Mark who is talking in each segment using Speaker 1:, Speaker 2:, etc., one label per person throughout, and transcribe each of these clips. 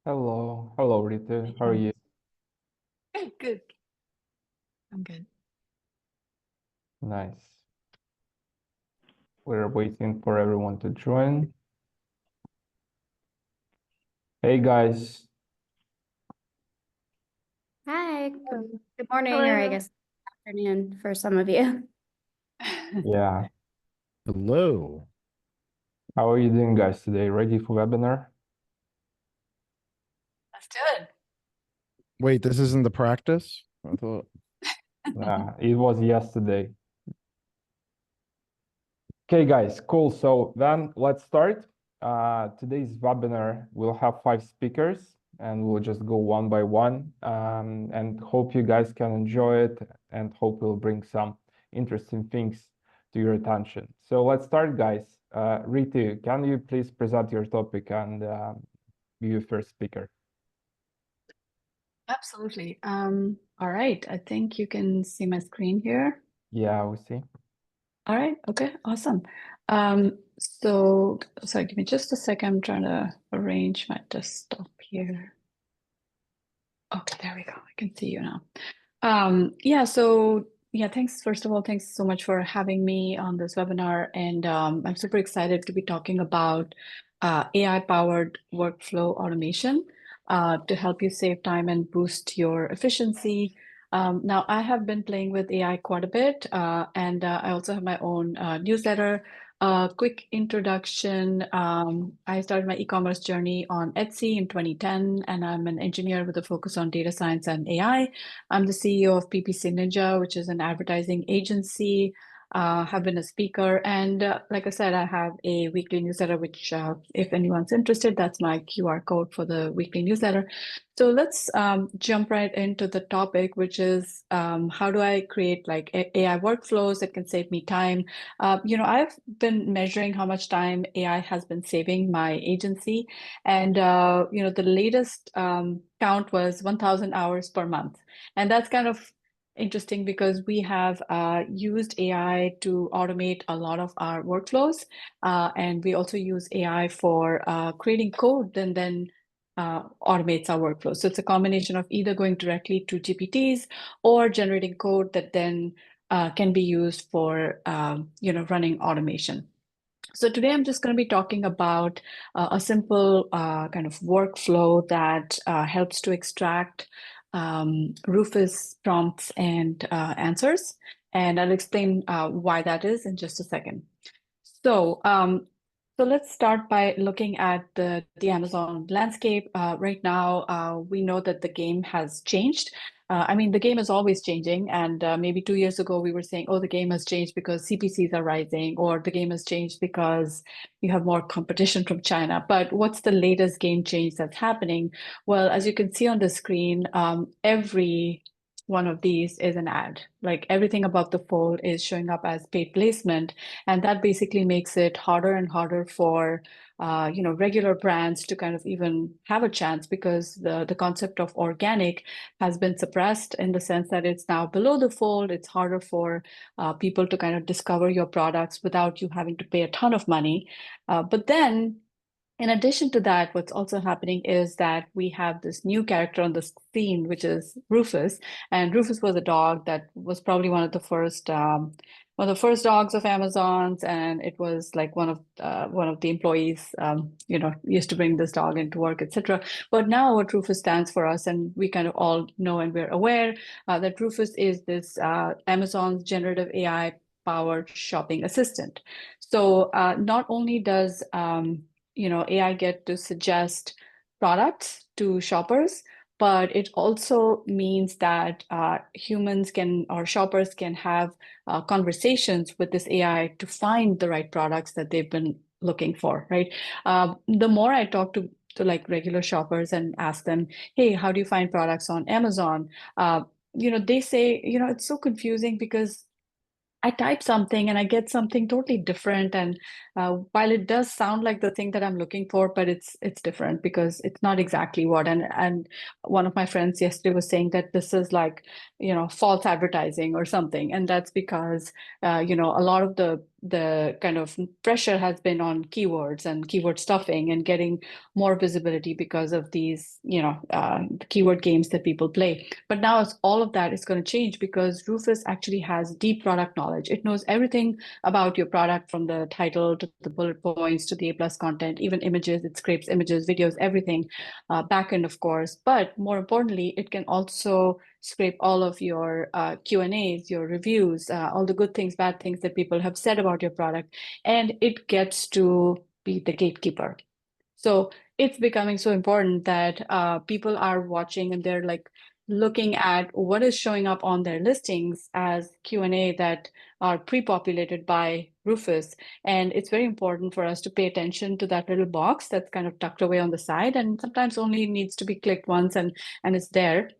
Speaker 1: Hello, Ritu. How are you?
Speaker 2: Good, good. I'm good.
Speaker 1: Nice. We're waiting for everyone to join. Hey guys.
Speaker 3: Hi, good morning, or I
Speaker 2: Hello.
Speaker 3: guess afternoon for some of you.
Speaker 1: Yeah.
Speaker 4: Hello.
Speaker 1: How are you doing, guys, today? Ready for webinar?
Speaker 2: Let's do it.
Speaker 4: Wait, this isn't the practice? I thought.
Speaker 1: Yeah, it was yesterday. Okay, guys, cool. So then let's start. Today's webinar will have 5 speakers and we'll just go one by one. And hope you guys can enjoy it and hope we'll bring some interesting things to your attention. So let's start, guys. Ritu, can you please present your topic and be your first speaker?
Speaker 2: Absolutely. All right. I think you can see my screen here.
Speaker 1: Yeah, we see.
Speaker 2: All right. Okay. Awesome. Sorry, give me just a second. I'm trying to arrange my desktop here. Okay, there we go. I can see you now. Thanks. First of all, thanks so much for having me on this webinar. And I'm super excited to be talking about AI-powered workflow automation to help you save time and boost your efficiency. Now, I have been playing with AI quite a bit, and I also have my own newsletter. Quick introduction. I started my e-commerce journey on Etsy in 2010, and I'm an engineer with a focus on data science and AI. I'm the CEO of PPCNInja, which is an advertising agency. Have been a speaker, and like I said, I have a weekly newsletter, which if anyone's interested, that's my QR code for the weekly newsletter. So let's jump right into the topic, which is how do I create like AI workflows that can save me time? I've been measuring how much time AI has been saving my agency, and the latest count was 1,000 hours per month, and that's kind of interesting because we have used AI to automate a lot of our workflows, and we also use AI for creating code and then automates our workflow. So it's a combination of either going directly to GPTs or generating code that then can be used for running automation. So today I'm just going to be talking about a simple kind of workflow that helps to extract Rufus prompts and answers. And I'll explain why that is in just a second. So, so let's start by looking at the Amazon landscape. Right now, we know that the game has changed. I mean, the game is always changing. And maybe 2 years ago, we were saying, oh, the game has changed because CPCs are rising, or the game has changed because you have more competition from China. But what's the latest game change that's happening? Well, as you can see on the screen, every one of these is an ad. Like everything above the fold is showing up as paid placement. And that basically makes it harder and harder for regular brands to kind of even have a chance, because the concept of organic has been suppressed in the sense that it's now below the fold. It's harder for people to kind of discover your products without you having to pay a ton of money. But then in addition to that, what's also happening is that we have this new character on the screen, which is Rufus. And Rufus was a dog that was probably one of the first dogs of Amazon's, and it was like one of the employees, used to bring this dog into work, etc. But now, what Rufus stands for us, and we kind of all know and we're aware that Rufus is this Amazon's generative AI powered shopping assistant. So not only does AI get to suggest products to shoppers, but it also means that humans can, or shoppers can have conversations with this AI to find the right products that they've been looking for, right? The more I talk to like regular shoppers and ask them, hey, how do you find products on Amazon? They say, it's so confusing because I type something and I get something totally different. And while it does sound like the thing that I'm looking for, but it's different because it's not exactly what. And one of my friends yesterday was saying that this is like, false advertising or something. And that's because, a lot of the the kind of pressure has been on keywords and keyword stuffing and getting more visibility because of these, keyword games that people play. But now all of that is going to change because Rufus actually has deep product knowledge. It knows everything about your product, from the title to the bullet points to the A+ content, even images. It scrapes images, videos, everything, backend, of course. But more importantly, it can also scrape all of your Q&As, your reviews, all the good things, bad things that people have said about your product, and it gets to be the gatekeeper. So it's becoming so important that people are watching and they're like looking at what is showing up on their listings as Q&A that are pre-populated by Rufus. And it's very important for us to pay attention to that little box that's kind of tucked away on the side, and sometimes only needs to be clicked once and it's there.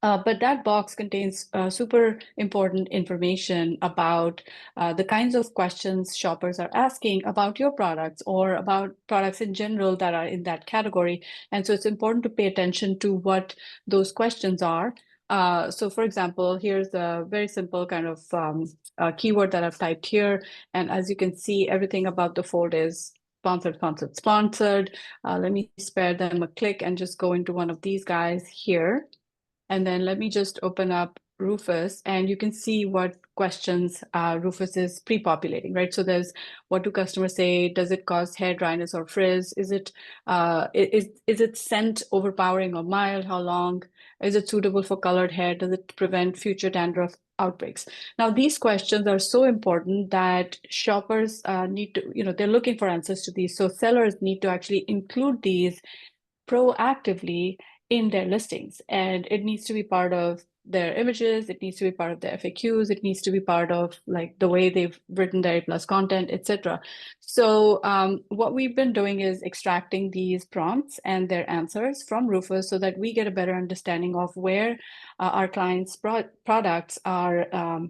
Speaker 2: But that box contains super important information about the kinds of questions shoppers are asking about your products or about products in general that are in that category. And so it's important to pay attention to what those questions are. So for example, here's a very simple kind of keyword that I've typed here. And as you can see, everything about the fold is sponsored, sponsored, sponsored. Let me spare them a click and just go into one of these guys here. And then let me just open up Rufus, and you can see what questions Rufus is pre-populating, right? So there's, what do customers say? Does it cause hair dryness or frizz? Is it scent overpowering or mild? How long? Is it suitable for colored hair? Does it prevent future dandruff outbreaks? Now, these questions are so important that shoppers need to, they're looking for answers to these. So sellers need to actually include these proactively in their listings, and it needs to be part of their images, it needs to be part of their FAQs, it needs to be part of like the way they've written their A+ content, etc. So what we've been doing is extracting these prompts and their answers from Rufus so that we get a better understanding of where our clients' products are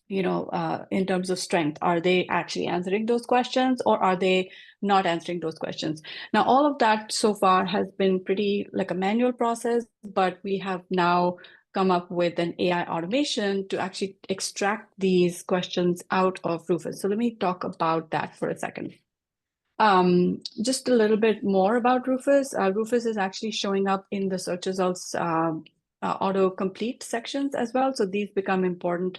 Speaker 2: in terms of strength. Are they actually answering those questions, or are they not answering those questions? Now, all of that so far has been pretty like a manual process, but we have now come up with an AI automation to actually extract these questions out of Rufus. So let me talk about that for a second. Just a little bit more about Rufus. Rufus is actually showing up in the search results autocomplete sections as well. So these become important,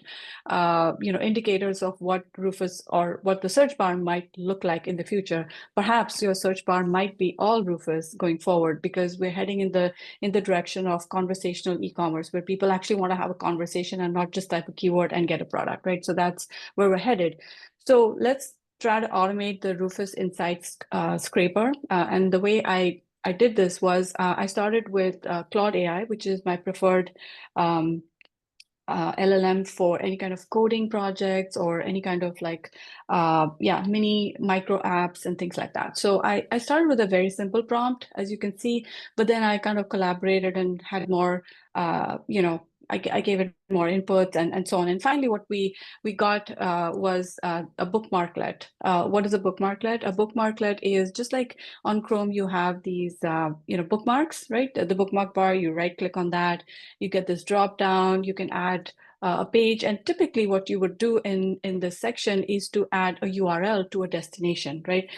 Speaker 2: indicators of what Rufus or what the search bar might look like in the future. Perhaps your search bar might be all Rufus going forward, because we're heading in the direction of conversational e-commerce, where people actually want to have a conversation and not just type a keyword and get a product, right? So that's where we're headed. So let's try to automate the Rufus Insights scraper. And the way I did this was I started with Claude AI, which is my preferred LLM for any kind of coding projects or any kind of like, mini micro apps and things like that. So I started with a very simple prompt, as you can see, but then I kind of collaborated and had more, I gave it more inputs and so on. And finally, what we got was a bookmarklet. What is a bookmarklet? A bookmarklet is just like on Chrome, you have these, bookmarks, right? The bookmark bar, you right click on that, you get this drop down, you can add a page. And typically what you would do in this section is to add a URL to a destination, right?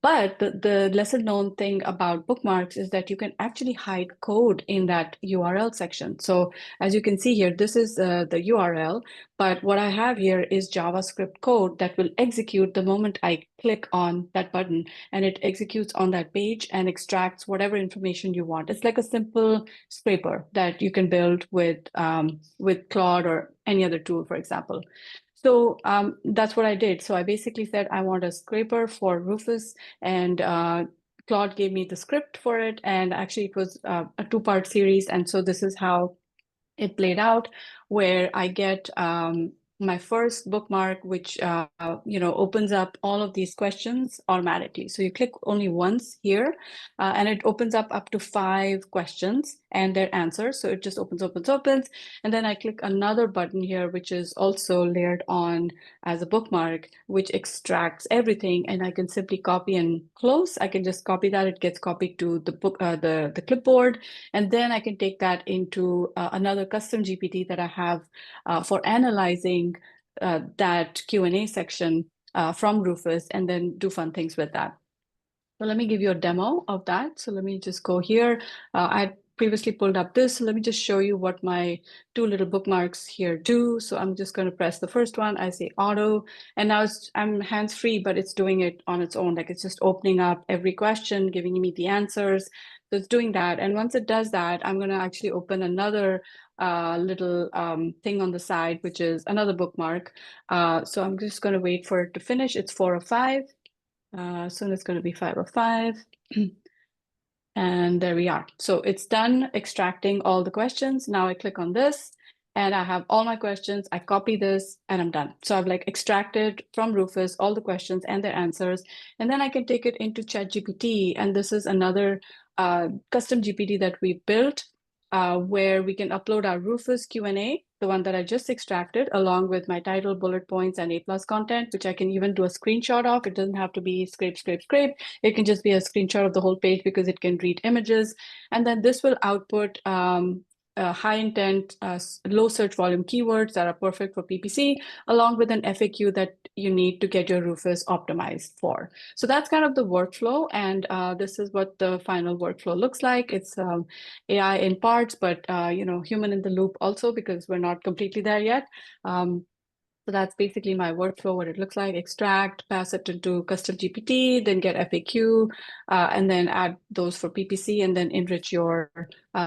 Speaker 2: But the lesser known thing about bookmarks is that you can actually hide code in that URL section. So as you can see here, this is the URL, but what I have here is JavaScript code that will execute the moment I click on that button, and it executes on that page and extracts whatever information you want. It's like a simple scraper that you can build with Claude or any other tool, for example. So that's what I did. So I basically said, I want a scraper for Rufus, and Claude gave me the script for it. And actually it was a 2-part series. And so this is how it played out, where I get my first bookmark, which opens up all of these questions automatically. So you click only once here, and it opens up to 5 questions and their answers. So it just opens, and then I click another button here, which is also layered on as a bookmark, which extracts everything, and I can simply copy and close. I can just copy that; it gets copied to the book, the clipboard, and then I can take that into another custom GPT that I have for analyzing that Q&A section from Rufus and then do fun things with that. So let me give you a demo of that. So let me just go here. I previously pulled up this. So let me just show you what my two little bookmarks here do. So I'm just going to press the first one. I say auto, and now I'm hands-free, but it's doing it on its own. Like it's just opening up every question, giving me the answers. So it's doing that. And once it does that, I'm going to actually open another little thing on the side, which is another bookmark. So I'm just going to wait for it to finish. It's 4:05. Soon it's going to be 5:05. And there we are. So it's done extracting all the questions. Now I click on this and I have all my questions. I copy this and I'm done. So I've like extracted from Rufus all the questions and their answers. And then I can take it into ChatGPT. And this is another custom GPT that we built where we can upload our Rufus Q&A, the one that I just extracted, along with my title, bullet points, and A+ content, which I can even do a screenshot of. It doesn't have to be scrape. It can just be a screenshot of the whole page because it can read images. And then this will output high intent, low search volume keywords that are perfect for PPC, along with an FAQ that you need to get your Rufus optimized for. So that's kind of the workflow. And this is what the final workflow looks like. It's AI in parts, but human in the loop also, because we're not completely there yet. So that's basically my workflow, what it looks like: extract, pass it into custom GPT, then get FAQ, and then add those for PPC, and then enrich your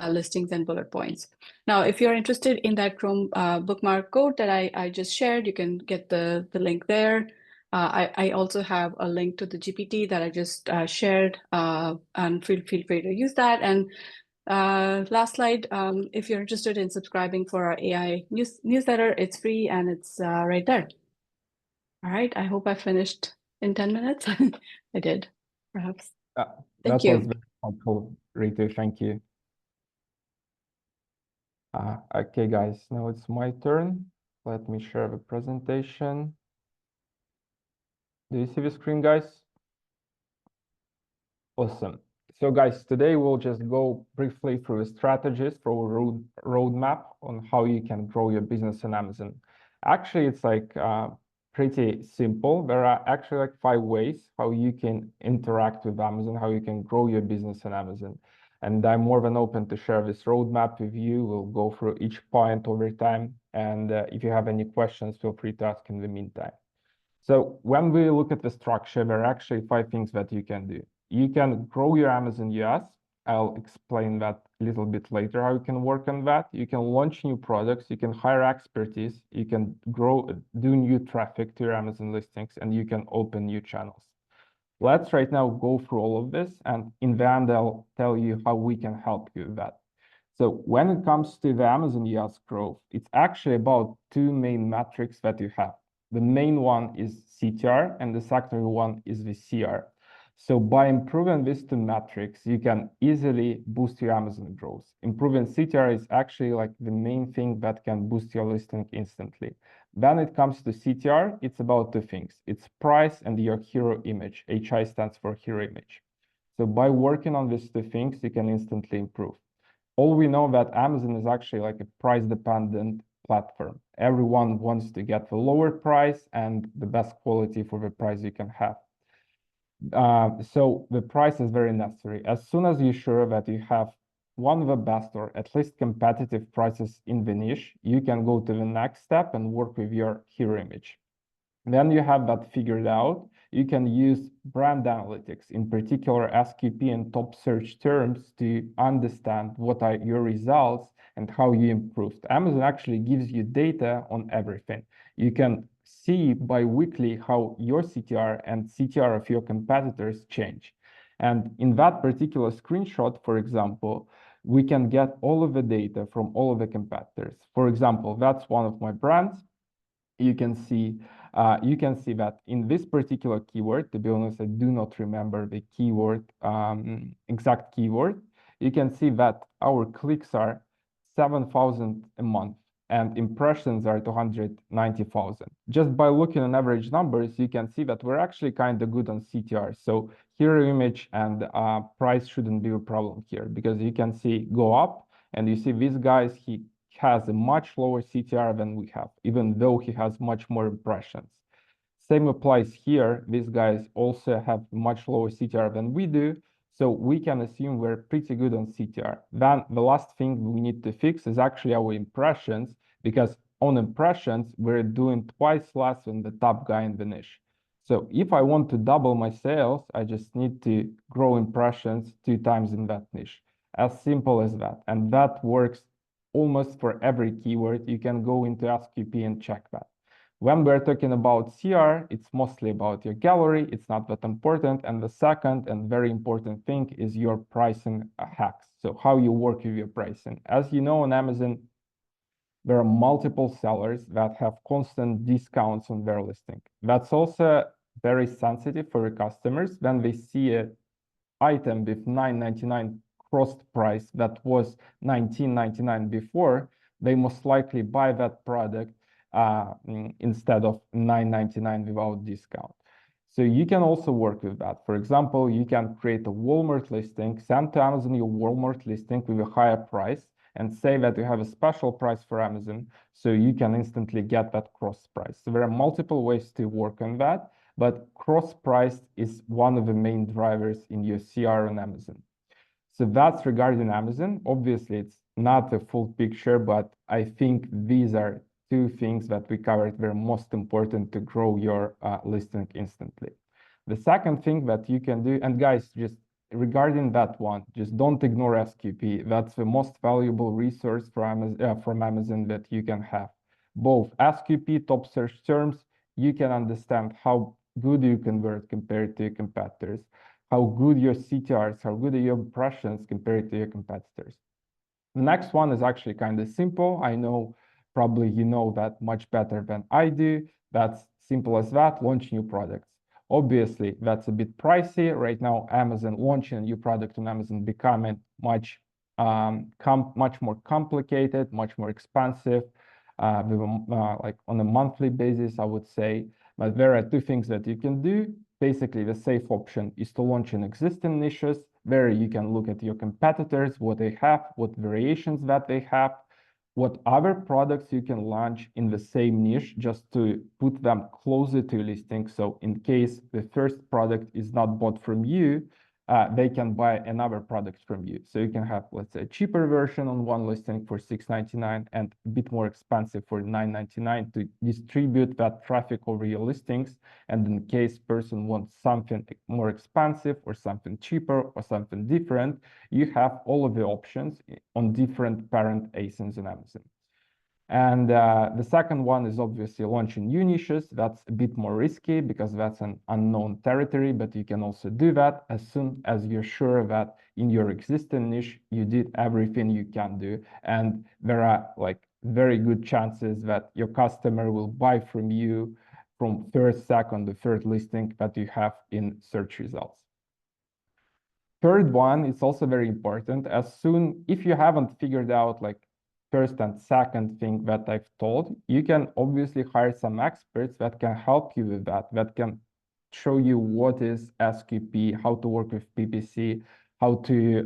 Speaker 2: listings and bullet points. Now, if you're interested in that Chrome bookmark code that I just shared, you can get the link there. I also have a link to the GPT that I just shared, and feel free to use that. And last slide, if you're interested in subscribing for our AI newsletter, it's free and it's right there. All right, I hope I finished in 10 minutes. I did, perhaps. Thank you.
Speaker 1: That was very helpful, Ritu. Thank you. Okay, guys, now it's my turn. Let me share the presentation. Do you see the screen, guys? Awesome. So guys, today we'll just go briefly through the strategies for a roadmap on how you can grow your business on Amazon. Actually, it's like pretty simple. There are actually like 5 ways how you can interact with Amazon, how you can grow your business on Amazon. And I'm more than open to share this roadmap with you. We'll go through each point over time. And if you have any questions, feel free to ask in the meantime. So when we look at the structure, there are actually 5 things that you can do. You can grow your Amazon US. I'll explain that a little bit later, how you can work on that. You can launch new products. You can hire expertise. You can do new traffic to your Amazon listings, and you can open new channels. Let's right now go through all of this, and in the end, I'll tell you how we can help you with that. So when it comes to the Amazon US growth, it's actually about 2 main metrics that you have. The main one is CTR, and the secondary one is the CR. So by improving these 2 metrics, you can easily boost your Amazon growth. Improving CTR is actually like the main thing that can boost your listing instantly. When it comes to CTR, it's about 2 things. It's price and your hero image. HI stands for hero image. So by working on these 2 things, you can instantly improve. All we know that Amazon is actually like a price-dependent platform. Everyone wants to get the lower price and the best quality for the price you can have. So the price is very necessary. As soon as you're sure that you have one of the best or at least competitive prices in the niche, you can go to the next step and work with your hero image. Then you have that figured out. You can use brand analytics, in particular SQP and top search terms, to understand what are your results and how you improved. Amazon actually gives you data on everything. You can see bi-weekly how your CTR and CTR of your competitors change. And in that particular screenshot, for example, we can get all of the data from all of the competitors. For example, that's one of my brands. You can see that in this particular keyword, to be honest, I do not remember the keyword, exact keyword. You can see that our clicks are 7,000 a month and impressions are 290,000. Just by looking at average numbers, you can see that we're actually kind of good on CTR. So hero image and price shouldn't be a problem here, because you can see go up and you see these guys, he has a much lower CTR than we have, even though he has much more impressions. Same applies here. These guys also have much lower CTR than we do. So we can assume we're pretty good on CTR. Then the last thing we need to fix is actually our impressions, because on impressions, we're doing twice less than the top guy in the niche. So if I want to double my sales, I just need to grow impressions 2 times in that niche. As simple as that. And that works almost for every keyword. You can go into AskQP and check that. When we're talking about CR, it's mostly about your gallery. It's not that important. And the second and very important thing is your pricing hacks. So how you work with your pricing. As you know, on Amazon, there are multiple sellers that have constant discounts on their listing. That's also very sensitive for your customers. When they see an item with $9.99 crossed price that was $19.99 before, they most likely buy that product instead of $9.99 without discount. So you can also work with that. For example, you can create a Walmart listing, send to Amazon your Walmart listing with a higher price, and say that you have a special price for Amazon, so you can instantly get that cross price. So there are multiple ways to work on that, but cross price is one of the main drivers in your CR on Amazon. So that's regarding Amazon. Obviously, it's not the full picture, but I think these are 2 things that we covered that are most important to grow your listing instantly. The second thing that you can do, and guys, just regarding that one, just don't ignore AskQP. That's the most valuable resource for Amazon, from Amazon that you can have. Both AskQP, top search terms, you can understand how good you convert compared to your competitors, how good your CTRs, how good are your impressions compared to your competitors. The next one is actually kind of simple. I know probably you know that much better than I do. That's simple as that, launch new products. Obviously, that's a bit pricey. Right now, Amazon launching a new product on Amazon becoming much more complicated, much more expensive, like on a monthly basis, I would say. But there are 2 things that you can do. Basically, the safe option is to launch in existing niches. There you can look at your competitors, what they have, what variations that they have, what other products you can launch in the same niche, just to put them closer to your listing. So in case the first product is not bought from you, they can buy another product from you. So you can have, let's say, a cheaper version on one listing for $6.99 and a bit more expensive for $9.99 to distribute that traffic over your listings. And in case person wants something more expensive or something cheaper or something different, you have all of the options on different parent ASINs on Amazon. And the second one is obviously launching new niches. That's a bit more risky because that's an unknown territory, but you can also do that as soon as you're sure that in your existing niche, you did everything you can do. And there are like very good chances that your customer will buy from you from first, second, the third listing that you have in search results. Third one, it's also very important. As soon, if you haven't figured out like first and second thing that I've told, you can obviously hire some experts that can help you with that, that can show you what is AskQP, how to work with PPC, how to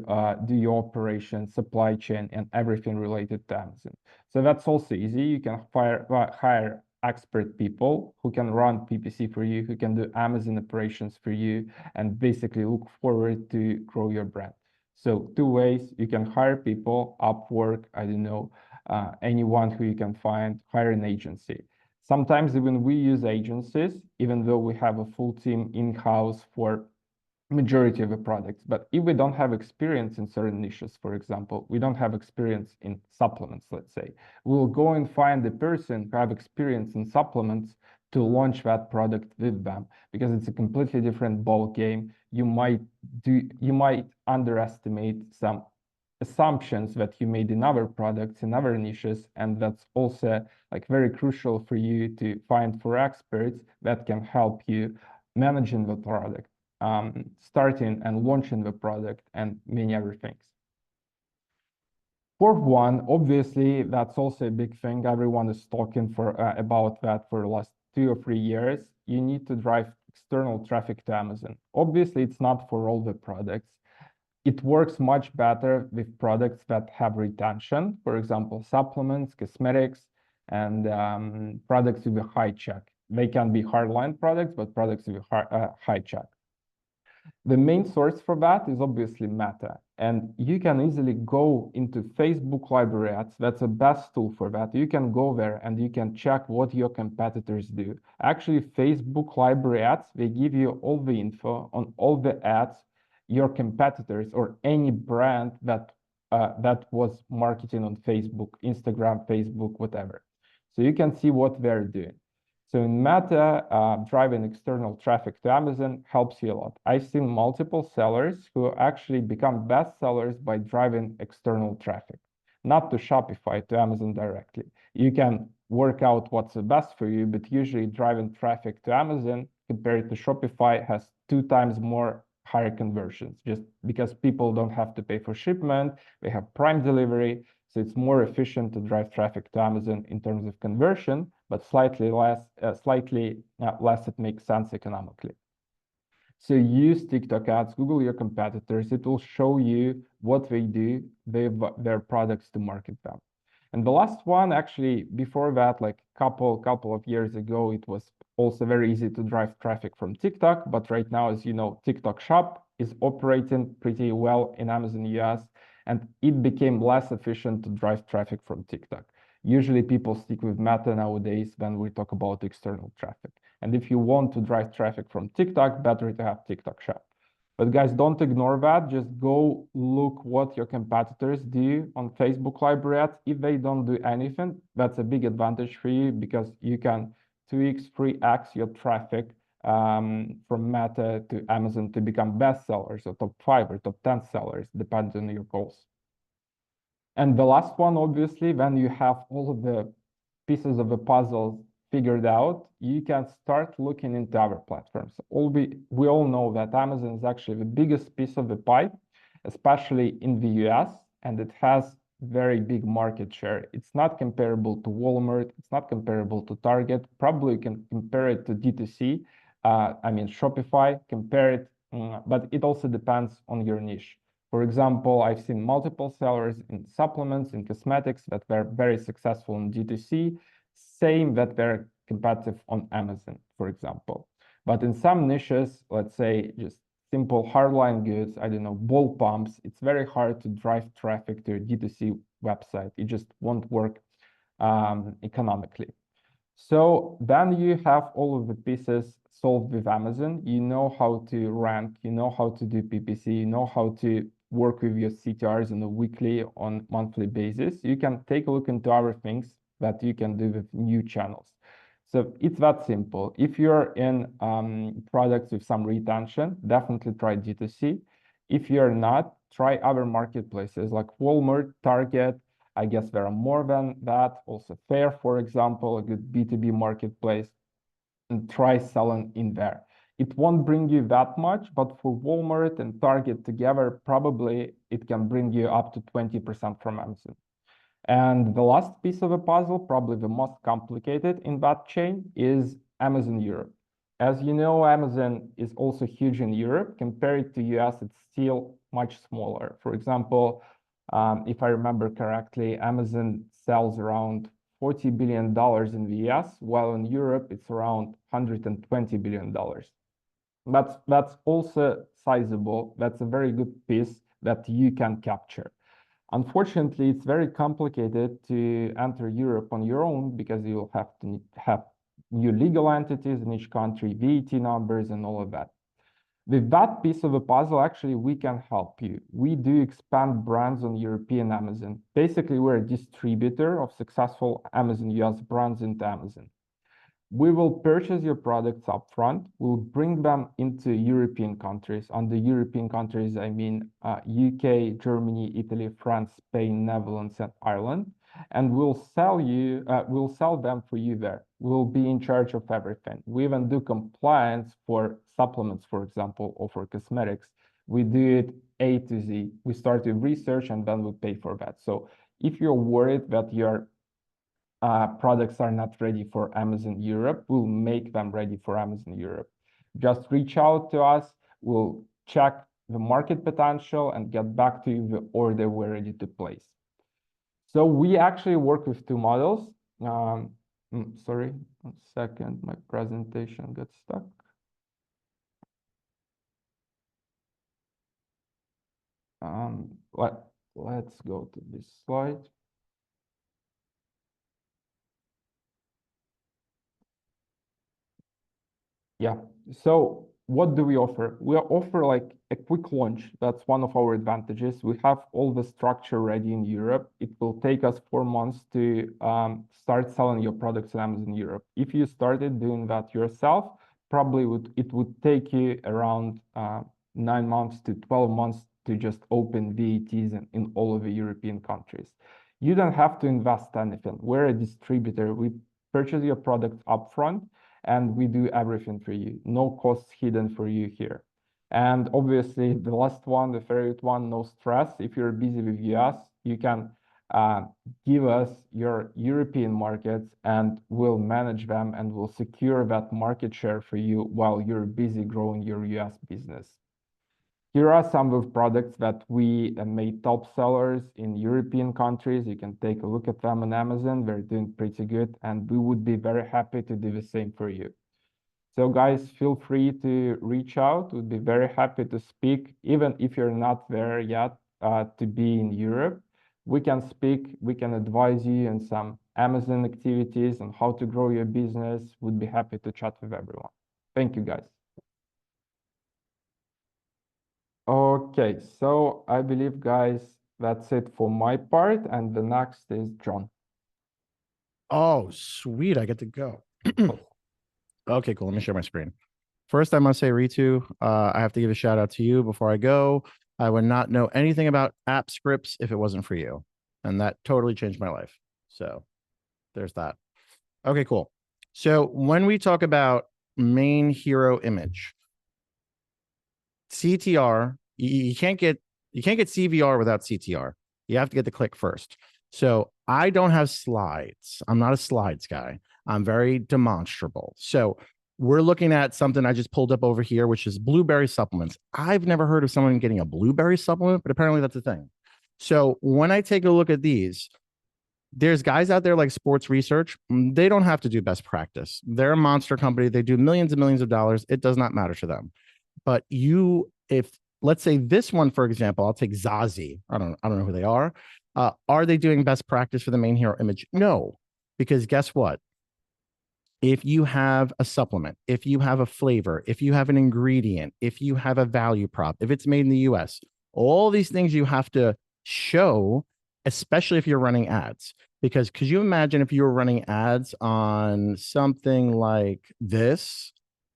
Speaker 1: do your operations, supply chain, and everything related to Amazon. So that's also easy. You can hire expert people who can run PPC for you, who can do Amazon operations for you, and basically look forward to grow your brand. So 2 ways: you can hire people, Upwork, I don't know, anyone who you can find, hire an agency. Sometimes even we use agencies, even though we have a full team in-house for majority of the products. But if we don't have experience in certain niches, for example, we don't have experience in supplements, let's say, we'll go and find the person who have experience in supplements to launch that product with them, because it's a completely different ball game. You might underestimate some assumptions that you made in other products, in other niches, and that's also like very crucial for you to find for experts that can help you managing the product, starting and launching the product, and many other things. Fourth one, obviously, that's also a big thing. Everyone is talking about that for the last 2 or 3 years. You need to drive external traffic to Amazon. Obviously, it's not for all the products. It works much better with products that have retention, for example, supplements, cosmetics, and products with a high check. they can be hardline products, but products with high check. The main source for that is obviously Meta, and you can easily go into Facebook library ads. That's the best tool for that. You can go there and you can check what your competitors do. Actually, Facebook library ads, they give you all the info on all the ads your competitors or any brand that was marketing on Facebook, Instagram, Facebook, whatever. So you can see what they're doing. So in Meta, driving external traffic to Amazon helps you a lot. I've seen multiple sellers who actually become best sellers by driving external traffic, not to Shopify, to Amazon directly. You can work out what's the best for you, but usually driving traffic to Amazon compared to Shopify has 2 times more higher conversions, just because people don't have to pay for shipment, they have Prime delivery, so it's more efficient to drive traffic to Amazon in terms of conversion, but slightly less it makes sense economically. So use TikTok ads, Google your competitors. It will show you what they do, their products to market them. And the last one, actually, before that, like couple of years ago, it was also very easy to drive traffic from TikTok. But right now, as you know, TikTok Shop is operating pretty well in Amazon US, and it became less efficient to drive traffic from TikTok. Usually people stick with Meta nowadays when we talk about external traffic. And if you want to drive traffic from TikTok, better to have TikTok Shop. But guys, don't ignore that. Just go look what your competitors do on Facebook library ads. If they don't do anything, that's a big advantage for you because you can 2x, 3x your traffic from Meta to Amazon to become best sellers or top 5 or top 10 sellers, depending on your goals. And the last one, obviously, when you have all of the pieces of the puzzle figured out, you can start looking into other platforms. We all know that Amazon is actually the biggest piece of the pie, especially in the US, and it has very big market share. It's not comparable to Walmart. It's not comparable to Target. Probably you can compare it to D2C. Shopify, compare it, but it also depends on your niche. For example, I've seen multiple sellers in supplements, in cosmetics that were very successful in D2C, same that they're competitive on Amazon, for example. But in some niches, let's say just simple hardline goods, I don't know, ball pumps, it's very hard to drive traffic to a D2C website. It just won't work economically. So then you have all of the pieces solved with Amazon. You know how to rank, you know how to do PPC, you know how to work with your CTRs on a weekly, on monthly basis. You can take a look into other things that you can do with new channels. So it's that simple. If you're in products with some retention, definitely try D2C. If you're not, try other marketplaces like Walmart, Target. I guess there are more than that. Also Fair, for example, a good B2B marketplace, and try selling in there. It won't bring you that much, but for Walmart and Target together, probably it can bring you up to 20% from Amazon. And the last piece of the puzzle, probably the most complicated in that chain, is Amazon Europe. As you know, Amazon is also huge in Europe. Compared to US, it's still much smaller. For example, if I remember correctly, Amazon sells around $40 billion in the US, while in Europe, it's around $120 billion. That's also sizable. That's a very good piece that you can capture. Unfortunately, it's very complicated to enter Europe on your own because you'll have to have new legal entities in each country, VAT numbers, and all of that. With that piece of the puzzle, actually, we can help you. We do expand brands on European Amazon. Basically, we're a distributor of successful Amazon US brands into Amazon. We will purchase your products upfront. We'll bring them into European countries. Under European countries, I mean UK, Germany, Italy, France, Spain, Netherlands, and Ireland. And we'll sell them for you there. We'll be in charge of everything. We even do compliance for supplements, for example, or for cosmetics. We do it A to Z. We start with research and then we pay for that. So if you're worried that your products are not ready for Amazon Europe, we'll make them ready for Amazon Europe. Just reach out to us. We'll check the market potential and get back to you the order we're ready to place. So we actually work with 2 models. Sorry, 1 second, my presentation got stuck. Let's go to this slide. Yeah, so what do we offer? We offer like a quick launch. That's one of our advantages. We have all the structure ready in Europe. It will take us 4 months to start selling your products in Amazon Europe. If you started doing that yourself, probably it would take you around 9 months to 12 months to just open VATs in all of the European countries. You don't have to invest anything. We're a distributor. We purchase your products upfront, and we do everything for you. No costs hidden for you here. And obviously, the last one, the favorite one, no stress. If you're busy with US, you can give us your European markets, and we'll manage them, and we'll secure that market share for you while you're busy growing your US business. Here are some of the products that we made top sellers in European countries. You can take a look at them on Amazon. They're doing pretty good, and we would be very happy to do the same for you. So guys, feel free to reach out. We'd be very happy to speak, even if you're not there yet to be in Europe. We can speak, we can advise you on some Amazon activities and how to grow your business. We'd be happy to chat with everyone. Thank you, guys. Okay, so I believe, guys, that's it for my part, and the next is John.
Speaker 4: Oh, sweet. I get to go. Okay, cool. Let me share my screen. First, I must say, Ritu, I have to give a shout out to you before I go. I would not know anything about app scripts if it wasn't for you. And that totally changed my life. So there's that. Okay, cool. So when we talk about main hero image, CTR, you can't get CVR without CTR. You have to get the click first. So I don't have slides. I'm not a slides guy. I'm very demonstrable. So we're looking at something I just pulled up over here, which is blueberry supplements. I've never heard of someone getting a blueberry supplement, but apparently that's a thing. So when I take a look at these, there's guys out there like Sports Research. They don't have to do best practice. They're a monster company. They do millions and millions of dollars. It does not matter to them. But if let's say this one, for example, I'll take Zazie. I don't know who they are. Are they doing best practice for the main hero image? No, because guess what? If you have a supplement, if you have a flavor, if you have an ingredient, if you have a value prop, if it's made in the US, all these things you have to show, especially if you're running ads. Because could you imagine if you were running ads on something like this,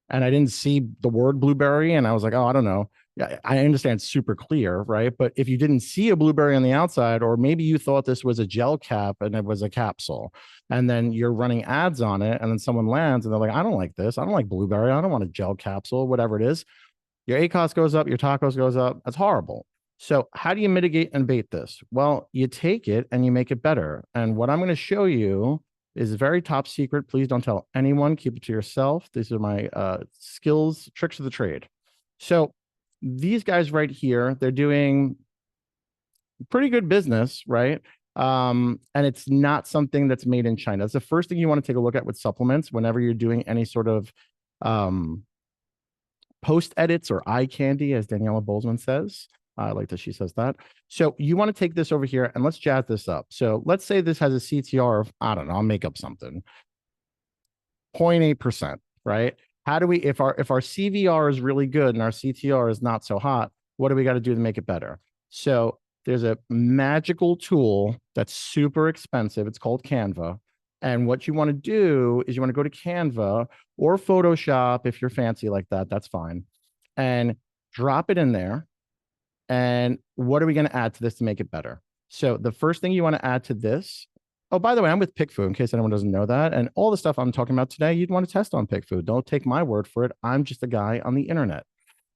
Speaker 4: and I didn't see the word blueberry, and I was like, oh, I don't know. Yeah, I understand it's super clear, right? But if you didn't see a blueberry on the outside, or maybe you thought this was a gel cap and it was a capsule, and then you're running ads on it, and then someone lands and they're like, I don't like this. I don't like blueberry. I don't want a gel capsule, whatever it is. Your ACOS goes up, your tacos goes up. That's horrible. So how do you mitigate and bait this? Well, you take it and you make it better. And what I'm going to show you is very top secret. Please don't tell anyone. Keep it to yourself. These are my skills, tricks of the trade. So these guys right here, they're doing pretty good business, right? And it's not something that's made in China. That's the first thing you want to take a look at with supplements whenever you're doing any sort of post edits or eye candy, as Daniela Bolzmann says. I like that she says that. So you want to take this over here and let's jazz this up. So let's say this has a CTR of, I don't know, I'll make up something, 0.8%, right? How do we, if our CVR is really good and our CTR is not so hot, what do we got to do to make it better? So there's a magical tool that's super expensive. It's called Canva. And what you want to do is you want to go to Canva or Photoshop if you're fancy like that, that's fine. And drop it in there. And what are we going to add to this to make it better? So the first thing you want to add to this, oh, by the way, I'm with PickFu in case anyone doesn't know that. And all the stuff I'm talking about today, you'd want to test on PickFu. Don't take my word for it. I'm just a guy on the internet.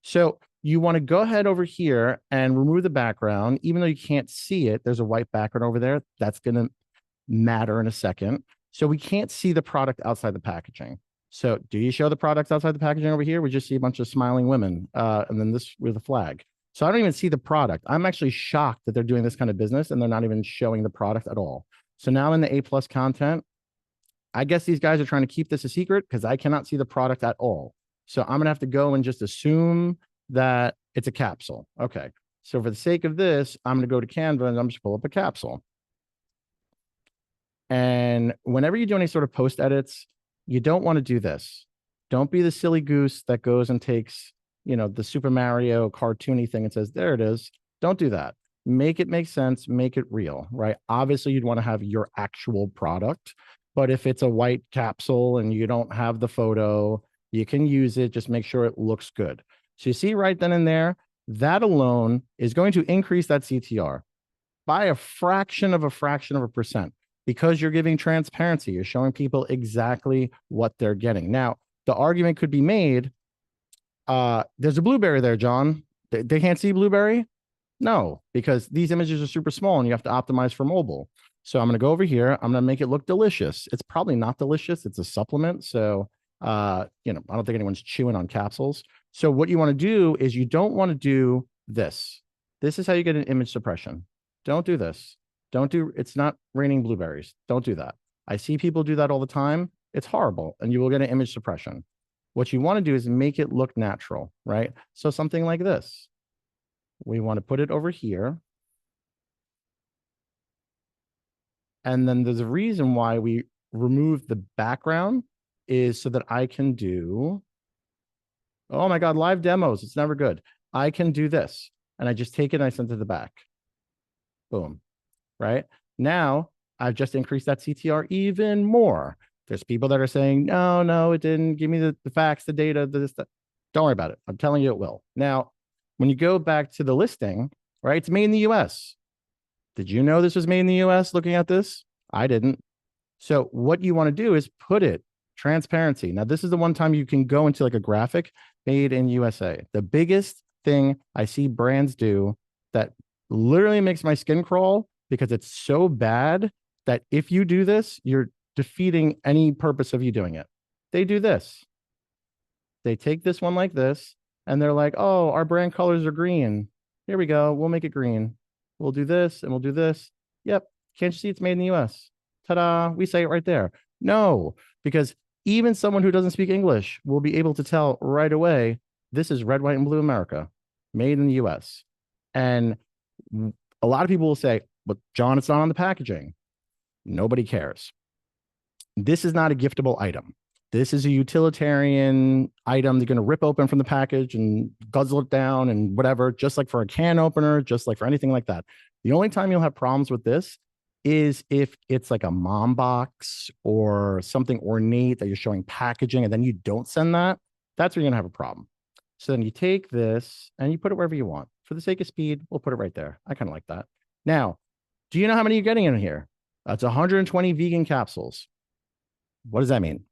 Speaker 4: So you want to go ahead over here and remove the background. Even though you can't see it, there's a white background over there. That's going to matter in a second. So we can't see the product outside the packaging. So do you show the products outside the packaging over here? We just see a bunch of smiling women and then this with a flag. So I don't even see the product. I'm actually shocked that they're doing this kind of business and they're not even showing the product at all. So now in the A+ content, I guess these guys are trying to keep this a secret because I cannot see the product at all. So I'm going to have to go and just assume that it's a capsule. Okay. So for the sake of this, I'm going to go to Canva and I'm just pull up a capsule. And whenever you do any sort of post edits, you don't want to do this. Don't be the silly goose that goes and takes, the Super Mario cartoony thing and says, there it is. Don't do that. Make it make sense, make it real, right? Obviously, you'd want to have your actual product, but if it's a white capsule and you don't have the photo, you can use it. Just make sure it looks good. So you see right then and there, that alone is going to increase that CTR by a fraction of a percent because you're giving transparency. You're showing people exactly what they're getting. Now, the argument could be made, there's a blueberry there, John. They can't see blueberry? No, because these images are super small and you have to optimize for mobile. So I'm going to go over here. I'm going to make it look delicious. It's probably not delicious. It's a supplement. So, I don't think anyone's chewing on capsules. So what you want to do is you don't want to do this. This is how you get an image suppression. Don't do this. It's not raining blueberries. Don't do that. I see people do that all the time. It's horrible and you will get an image suppression. What you want to do is make it look natural, right? So something like this. We want to put it over here. And then there's a reason why we remove the background is so that I can do, oh my God, live demos. It's never good. I can do this. And I just take it and I send it to the back. Boom. Right? Now, I've just increased that CTR even more. There's people that are saying, no, it didn't. Give me the facts, the data, this, that. Don't worry about it. I'm telling you it will. Now, when you go back to the listing, right, it's made in the US. Did you know this was made in the US looking at this? I didn't. So what you want to do is put it transparency. Now, this is the one time you can go into like a graphic made in USA. The biggest thing I see brands do that literally makes my skin crawl because it's so bad that if you do this, you're defeating any purpose of you doing it. They do this. They take this one like this and they're like, oh, our brand colors are green. Here we go. We'll make it green. We'll do this and we'll do this. Yep. Can't you see it's made in the US? Ta-da. We say it right there. No, because even someone who doesn't speak English will be able to tell right away, this is red, white, and blue America, made in the US. And a lot of people will say, but John, it's not on the packaging. Nobody cares. This is not a giftable item. This is a utilitarian item they're going to rip open from the package and guzzle it down and whatever, just like for a can opener, just like for anything like that. The only time you'll have problems with this is if it's like a mom box or something ornate that you're showing packaging and then you don't send that. That's where you're going to have a problem. So then you take this and you put it wherever you want. For the sake of speed, we'll put it right there. I kind of like that. Now, do you know how many you're getting in here? That's 120 vegan capsules. What does that mean?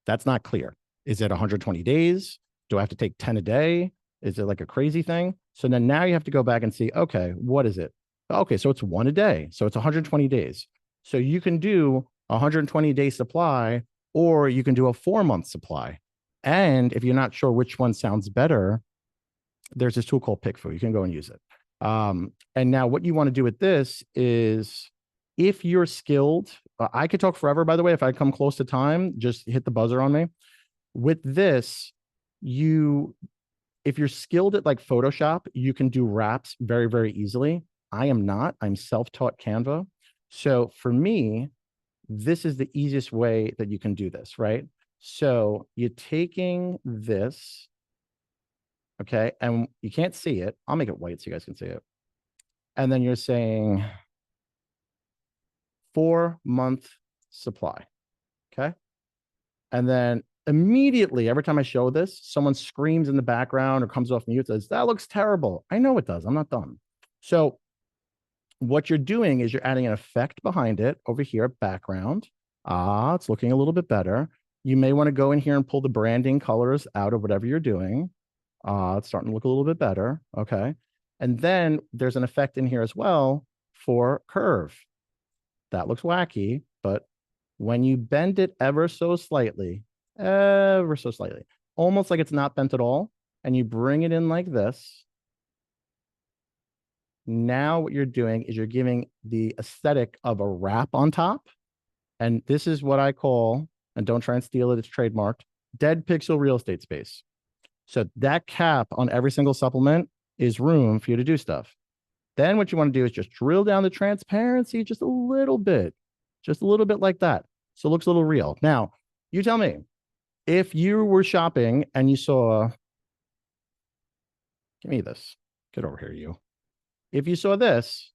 Speaker 4: That's not clear. Is it 120 days? Do I have to take 10 a day? Is it like a crazy thing? So then now you have to go back and see, okay, what is it? Okay, so it's one a day. So it's 120 days. So you can do a 120-day supply, or you can do a 4-month supply. And if you're not sure which one sounds better, there's this tool called PickFu. You can go and use it. And now what you want to do with this is, if you're skilled, I could talk forever, by the way. If I come close to time, just hit the buzzer on me. With this, if you're skilled at like Photoshop, you can do wraps very, very easily. I am not. I'm self-taught Canva. So for me, this is the easiest way that you can do this, right? So you're taking this, okay, and you can't see it. I'll make it white so you guys can see it. And then you're saying 4-month supply, okay? And then immediately, every time I show this, someone screams in the background or comes off mute, says, that looks terrible. I know it does. I'm not done. So what you're doing is you're adding an effect behind it over here, background. It's looking a little bit better. You may want to go in here and pull the branding colors out of whatever you're doing. It's starting to look a little bit better, okay? And then there's an effect in here as well for curve. That looks wacky, but when you bend it ever so slightly, almost like it's not bent at all, and you bring it in like this, now what you're doing is you're giving the aesthetic of a wrap on top, And this is what I call, and don't try and steal it, it's trademarked, dead pixel real estate space. So that cap on every single supplement is room for you to do stuff. Then what you want to do is just drill down the transparency just a little bit like that. So it looks a little real. Now, you tell me, if you were shopping and you saw, give me this, get over here, you. If you saw this,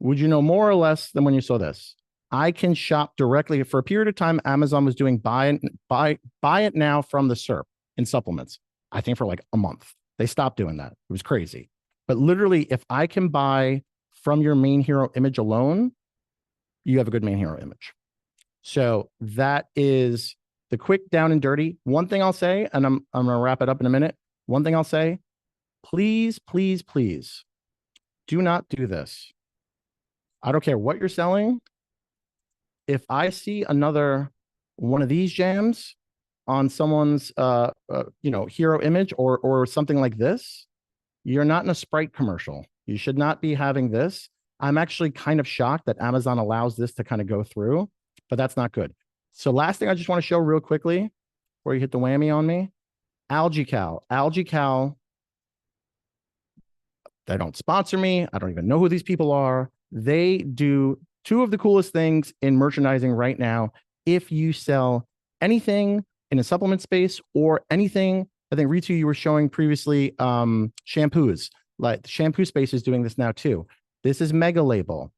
Speaker 4: would you know more or less than when you saw this? I can shop directly. For a period of time, Amazon was doing buy it now from the SERP in supplements. I think for like a month. They stopped doing that. It was crazy. But literally, if I can buy from your main hero image alone, you have a good main hero image. So that is the quick down and dirty. One thing I'll say, and I'm going to wrap it up in a minute. One thing I'll say, please, please, please do not do this. I don't care what you're selling. If I see another one of these jams on someone's hero image or something like this, you're not in a Sprite commercial. You should not be having this. I'm actually kind of shocked that Amazon allows this to kind of go through, but that's not good. So last thing I just want to show real quickly before you hit the whammy on me, AlgaeCal. AlgaeCal, they don't sponsor me. I don't even know who these people are. They do two of the coolest things in merchandising right now. If you sell anything in a supplement space or anything, I think Ritu, you were showing previously shampoos, like the shampoo space is doing this now too. This is Mega Label.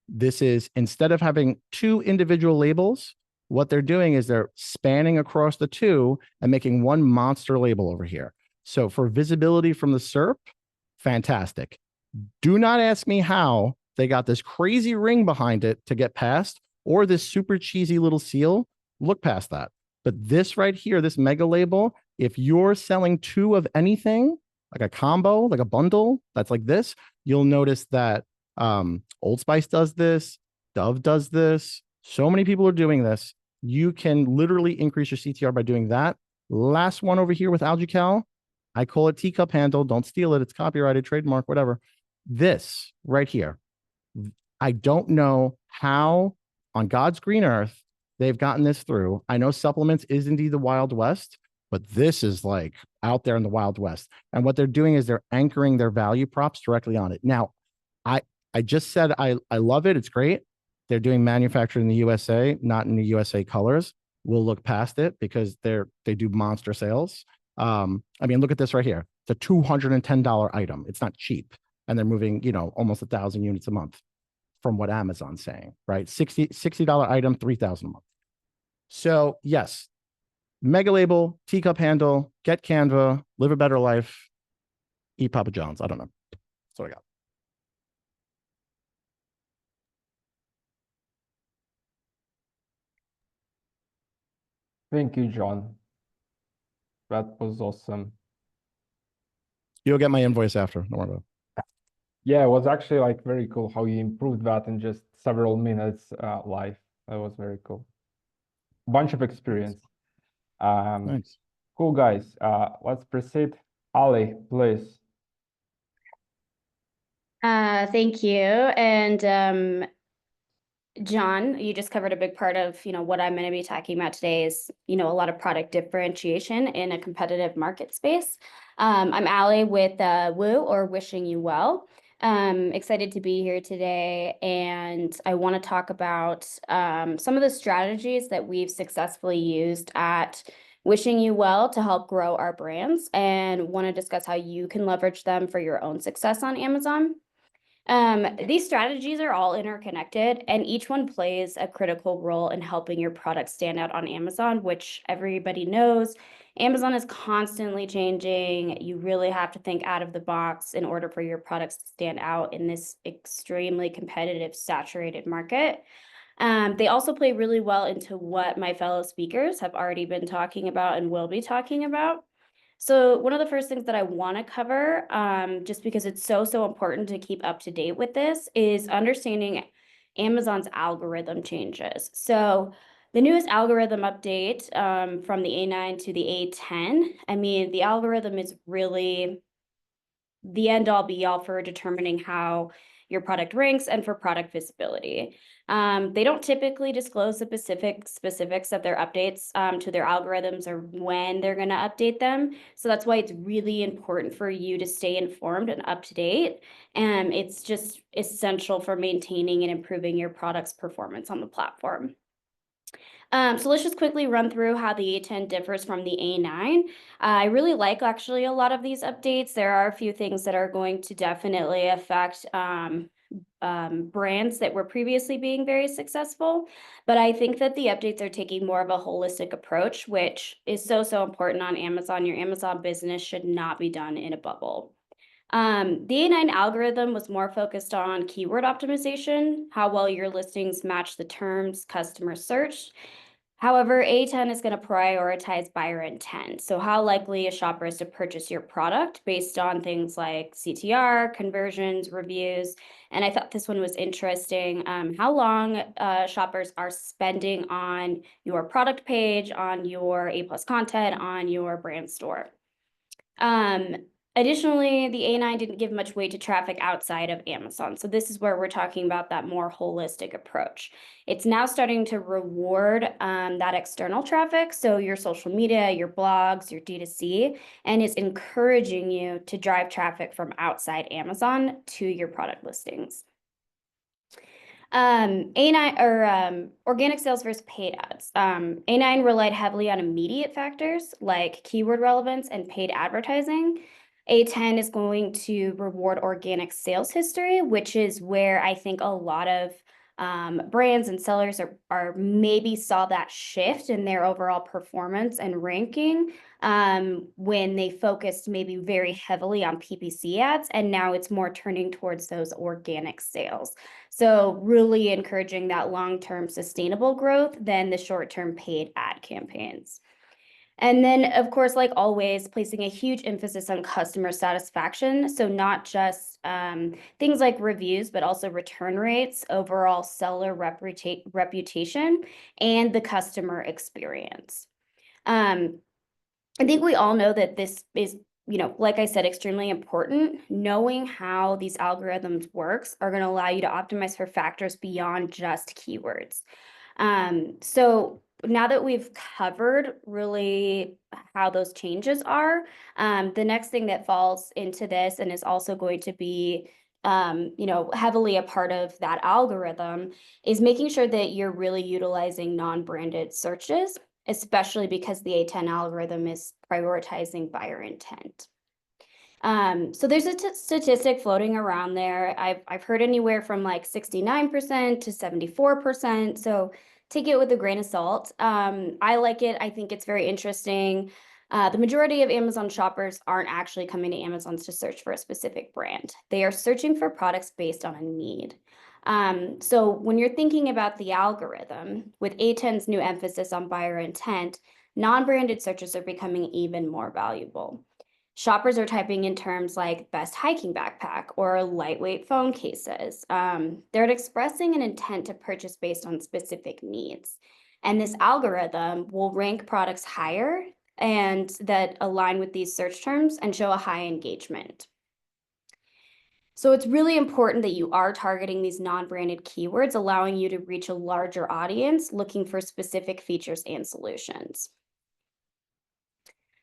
Speaker 4: This is, instead of having two individual labels, what they're doing is they're spanning across the two and making one monster label over here. So for visibility from the SERP, fantastic. Do not ask me how they got this crazy ring behind it to get past, or this super cheesy little seal. Look past that. But this right here, this Mega Label, if you're selling two of anything, like a combo, like a bundle that's like this, you'll notice that Old Spice does this, Dove does this. So many people are doing this. You can literally increase your CTR by doing that. Last one over here with AlgaeCal, I call it teacup handle. Don't steal it. It's copyrighted, trademark, whatever. This right here, I don't know how on God's green earth they've gotten this through. I know supplements is indeed the Wild West, but this is like out there in the Wild West. And what they're doing is they're anchoring their value props directly on it. Now, I just said I love it. It's great. They're doing manufactured in the USA, not in the USA colors. We'll look past it because they do monster sales. I mean, look at this right here. It's a $210 item. It's not cheap. And they're moving, almost 1,000 units a month from what Amazon's saying, right? $60 item, 3,000 a month. So yes, Mega Label, teacup handle, get Canva, live a better life, eat Papa John's. I don't know. That's what I got.
Speaker 1: Thank you, John. That was awesome.
Speaker 4: You'll get my invoice after. Don't worry about it.
Speaker 1: Yeah, it was actually like very cool how you improved that in just several minutes live. That was very cool. Bunch of experience.
Speaker 4: Thanks.
Speaker 1: Cool, guys. Let's proceed. Ali, please.
Speaker 3: Thank you. And John, you just covered a big part of, what I'm going to be talking about today is, a lot of product differentiation in a competitive market space. I'm Ali with Woo or WishingUWell. Excited to be here today, and I want to talk about some of the strategies that we've successfully used at WishingUWell to help grow our brands, and want to discuss how you can leverage them for your own success on Amazon. These strategies are all interconnected, and each one plays a critical role in helping your product stand out on Amazon, which everybody knows. Amazon is constantly changing. You really have to think out of the box in order for your products to stand out in this extremely competitive, saturated market. They also play really well into what my fellow speakers have already been talking about and will be talking about. So one of the first things that I want to cover, just because it's so important to keep up to date with this, is understanding Amazon's algorithm changes. So the newest algorithm update from the A9 to the A10, I mean, the algorithm is really the end all be all for determining how your product ranks and for product visibility. They don't typically disclose the specifics of their updates to their algorithms or when they're going to update them. So that's why it's really important for you to stay informed and up to date. And it's just essential for maintaining and improving your product's performance on the platform. So let's just quickly run through how the A10 differs from the A9. I really like actually a lot of these updates. There are a few things that are going to definitely affect brands that were previously being very successful. But I think that the updates are taking more of a holistic approach, which is so important on Amazon. Your Amazon business should not be done in a bubble. The A9 algorithm was more focused on keyword optimization, how well your listings match the terms customers searched. However, A10 is going to prioritize buyer intent. So how likely a shopper is to purchase your product based on things like CTR, conversions, reviews. And I thought this one was interesting. How long shoppers are spending on your product page, on your A+ content, on your brand store. Additionally, the A9 didn't give much weight to traffic outside of Amazon. So this is where we're talking about that more holistic approach. It's now starting to reward that external traffic. So your social media, your blogs, your D2C, and it's encouraging you to drive traffic from outside Amazon to your product listings. A9 or organic sales versus paid ads. A9 relied heavily on immediate factors like keyword relevance and paid advertising. A10 is going to reward organic sales history, which is where I think a lot of brands and sellers are maybe saw that shift in their overall performance and ranking when they focused maybe very heavily on PPC ads, and now it's more turning towards those organic sales. So really encouraging that long-term sustainable growth than the short-term paid ad campaigns. And then, of course, like always, placing a huge emphasis on customer satisfaction. So not just things like reviews, but also return rates, overall seller reputation, and the customer experience. I think we all know that this is, like I said, extremely important. Knowing how these algorithms works are going to allow you to optimize for factors beyond just keywords. So now that we've covered really how those changes are, the next thing that falls into this and is also going to be heavily a part of that algorithm is making sure that you're really utilizing non-branded searches, especially because the A10 algorithm is prioritizing buyer intent. So there's a statistic floating around there. I've heard anywhere from like 69% to 74%. So take it with a grain of salt. I like it. I think it's very interesting. The majority of Amazon shoppers aren't actually coming to Amazon to search for a specific brand. They are searching for products based on a need. So when you're thinking about the algorithm, with A10's new emphasis on buyer intent, non-branded searches are becoming even more valuable. Shoppers are typing in terms like best hiking backpack or lightweight phone cases. They're expressing an intent to purchase based on specific needs. And this algorithm will rank products higher and that align with these search terms and show a high engagement. So it's really important that you are targeting these non-branded keywords, allowing you to reach a larger audience looking for specific features and solutions.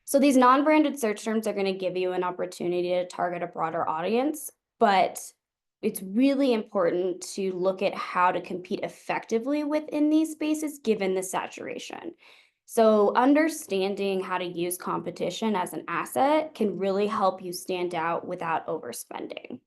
Speaker 3: So these non-branded search terms are going to give you an opportunity to target a broader audience, but it's really important to look at how to compete effectively within these spaces given the saturation. So understanding how to use competition as an asset can really help you stand out without overspending.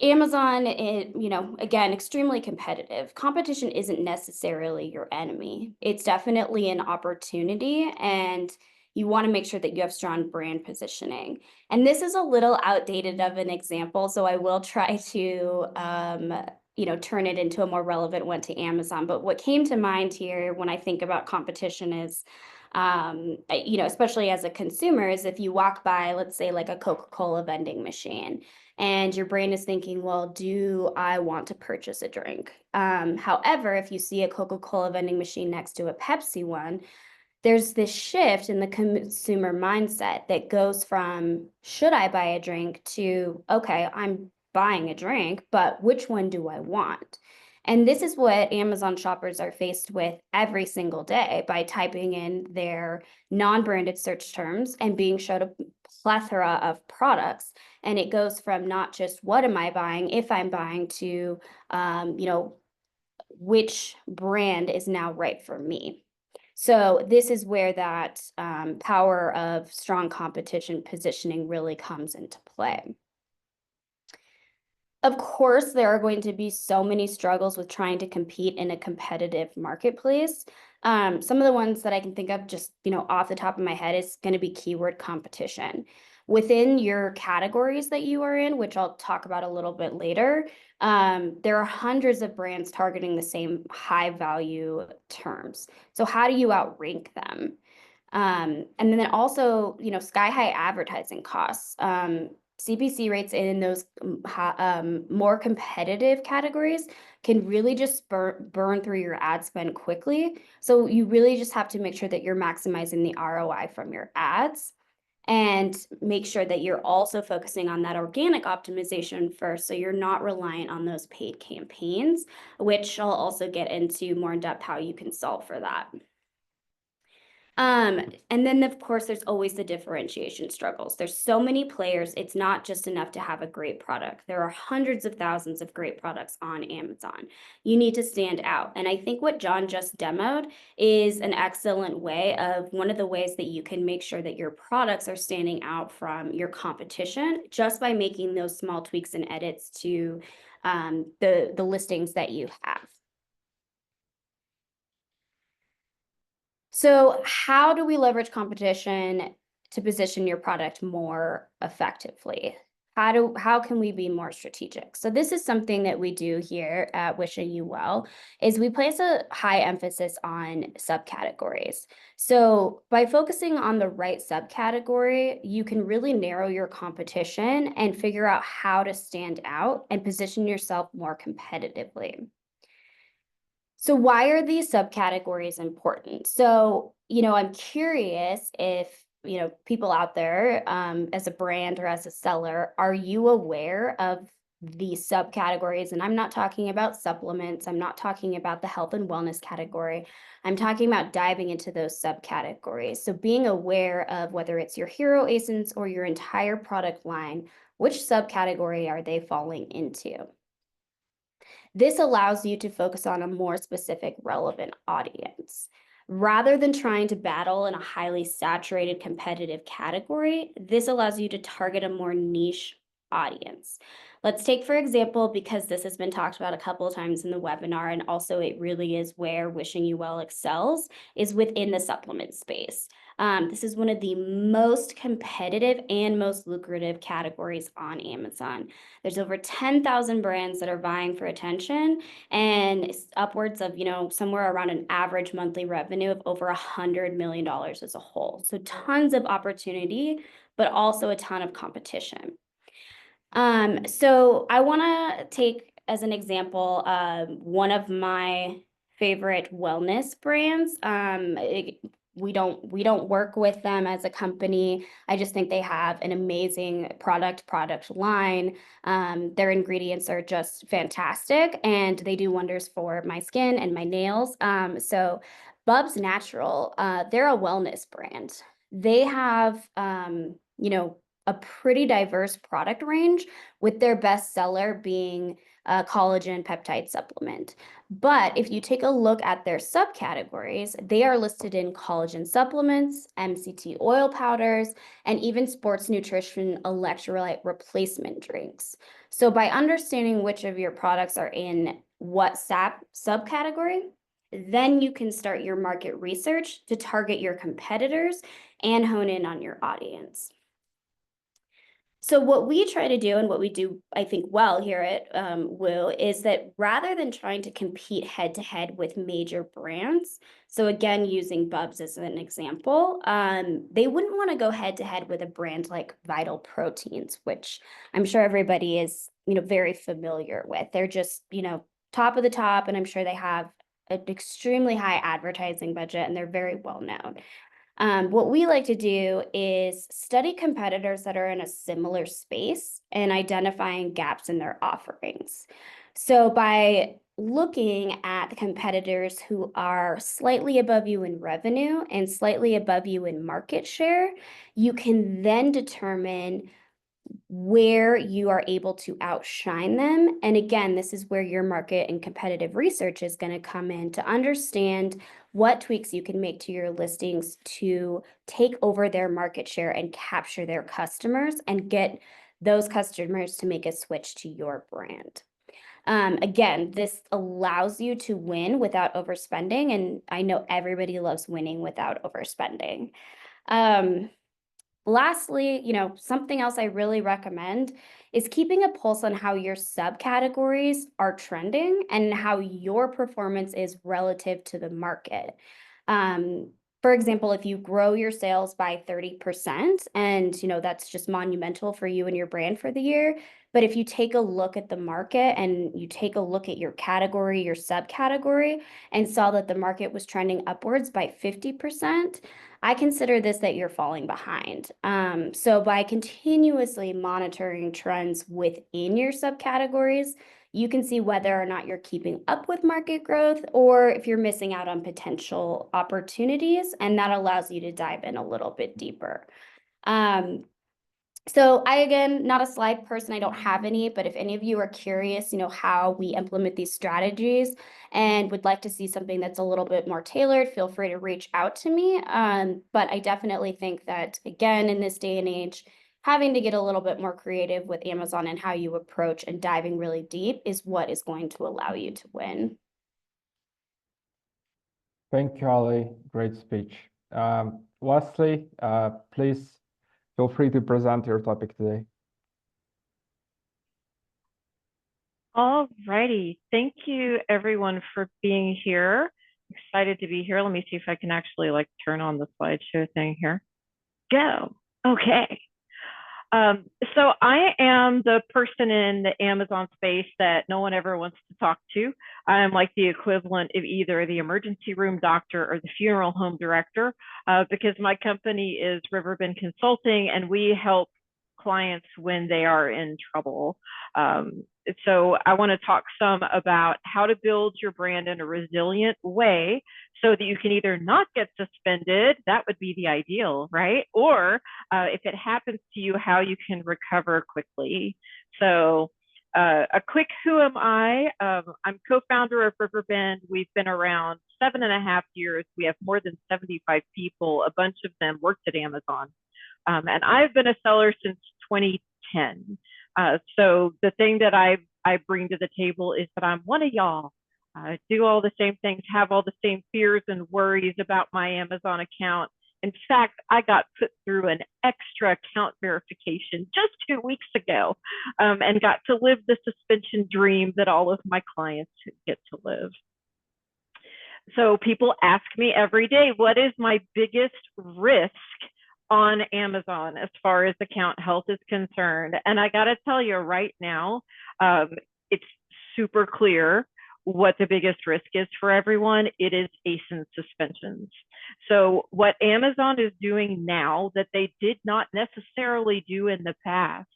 Speaker 3: Amazon, again, extremely competitive. Competition isn't necessarily your enemy. It's definitely an opportunity, and you want to make sure that you have strong brand positioning. And this is a little outdated of an example, so I will try to, turn it into a more relevant one to Amazon. But what came to mind here when I think about competition is, especially as a consumer, is if you walk by, let's say, like a Coca-Cola vending machine, and your brain is thinking, well, do I want to purchase a drink? However, if you see a Coca-Cola vending machine next to a Pepsi one, there's this shift in the consumer mindset that goes from, should I buy a drink, to, okay, I'm buying a drink, but which one do I want? And this is what Amazon shoppers are faced with every single day by typing in their non-branded search terms and being shown a plethora of products. And it goes from not just what am I buying, if I'm buying, to, which brand is now right for me. So this is where that power of strong competition positioning really comes into play. Of course, there are going to be so many struggles with trying to compete in a competitive marketplace. Some of the ones that I can think of just, off the top of my head is going to be keyword competition. Within your categories that you are in, which I'll talk about a little bit later, there are hundreds of brands targeting the same high value terms. So how do you outrank them? And then also, sky high advertising costs. CPC rates in those more competitive categories can really just burn through your ad spend quickly. So you really just have to make sure that you're maximizing the ROI from your ads, and make sure that you're also focusing on that organic optimization first, so you're not reliant on those paid campaigns, which I'll also get into more in depth how you can solve for that. And then of course, there's always the differentiation struggles. There's so many players, it's not just enough to have a great product. There are hundreds of thousands of great products on Amazon. You need to stand out. And I think what John just demoed is an excellent way of one of the ways that you can make sure that your products are standing out from your competition, just by making those small tweaks and edits to the listings that you have. So how do we leverage competition to position your product more effectively? How can we be more strategic? So this is something that we do here at WishingUWell, is we place a high emphasis on subcategories. So by focusing on the right subcategory, you can really narrow your competition and figure out how to stand out and position yourself more competitively. So why are these subcategories important? So, I'm curious if, people out there, as a brand or as a seller, are you aware of these subcategories? And I'm not talking about supplements. I'm not talking about the health and wellness category. I'm talking about diving into those subcategories. So being aware of whether it's your hero ASINs or your entire product line, which subcategory are they falling into? This allows you to focus on a more specific, relevant audience. Rather than trying to battle in a highly saturated competitive category, this allows you to target a more niche audience. Let's take, for example, because this has been talked about a couple of times in the webinar, and also it really is where WishingUWell excels, is within the supplement space. This is one of the most competitive and most lucrative categories on Amazon. There's over 10,000 brands that are vying for attention, and it's upwards of, somewhere around an average monthly revenue of over $100 million as a whole. So tons of opportunity, but also a ton of competition. So I want to take as an example, one of my favorite wellness brands. We don't work with them as a company. I just think they have an amazing product line. Their ingredients are just fantastic, and they do wonders for my skin and my nails. So Bubs Natural, they're a wellness brand. They have, a pretty diverse product range, with their best seller being a collagen peptide supplement. But if you take a look at their subcategories, they are listed in collagen supplements, MCT oil powders, and even sports nutrition electrolyte replacement drinks. So by understanding which of your products are in what subcategory, then you can start your market research to target your competitors and hone in on your audience. So what we try to do, and what we do, I think, well here at WU, is that rather than trying to compete head-to-head with major brands, so again, using Bubs as an example, they wouldn't want to go head-to-head with a brand like Vital Proteins, which I'm sure everybody is, very familiar with. They're just, top of the top, and I'm sure they have an extremely high advertising budget, and they're very well known. What we like to do is study competitors that are in a similar space and identifying gaps in their offerings. So by looking at the competitors who are slightly above you in revenue and slightly above you in market share, you can then determine where you are able to outshine them. And again, this is where your market and competitive research is going to come in to understand what tweaks you can make to your listings to take over their market share and capture their customers and get those customers to make a switch to your brand. Again, this allows you to win without overspending. And I know everybody loves winning without overspending. Lastly, something else I really recommend is keeping a pulse on how your subcategories are trending and how your performance is relative to the market. For example, if you grow your sales by 30%, and that's just monumental for you and your brand for the year. But if you take a look at the market and you take a look at your category, your subcategory, and saw that the market was trending upwards by 50%, I consider this that you're falling behind. So by continuously monitoring trends within your subcategories, you can see whether or not you're keeping up with market growth or if you're missing out on potential opportunities, and that allows you to dive in a little bit deeper. So again, not a slide person, I don't have any, but if any of you are curious, how we implement these strategies and would like to see something that's a little bit more tailored, feel free to reach out to me. But I definitely think that, again, in this day and age, having to get a little bit more creative with Amazon and how you approach and diving really deep is what is going to allow you to win.
Speaker 1: Thank you, Ali. Great speech. Lesley, please feel free to present your topic today.
Speaker 5: All righty. Thank you, everyone, for being here. Excited to be here. Let me see if I can actually turn on the slideshow thing here. Go. Okay. So I am the person in the Amazon space that no one ever wants to talk to. I'm like the equivalent of either the emergency room doctor or the funeral home director, because my company is Riverbend Consulting and we help clients when they are in trouble. So I want to talk some about how to build your brand in a resilient way so that you can either not get suspended, that would be the ideal, right? Or if it happens to you, how you can recover quickly. So a quick who am I? I'm co-founder of Riverbend. We've been around 7.5 years. We have more than 75 people. A bunch of them worked at Amazon. And I've been a seller since 2010. So the thing that I bring to the table is that I'm one of y'all. Do all the same things, have all the same fears and worries about my Amazon account. In fact, I got put through an extra account verification just 2 weeks ago, and got to live the suspension dream that all of my clients get to live. So people ask me every day, what is my biggest risk on Amazon as far as account health is concerned? And I got to tell you right now, it's super clear what the biggest risk is for everyone. It is ASIN suspensions. So what Amazon is doing now that they did not necessarily do in the past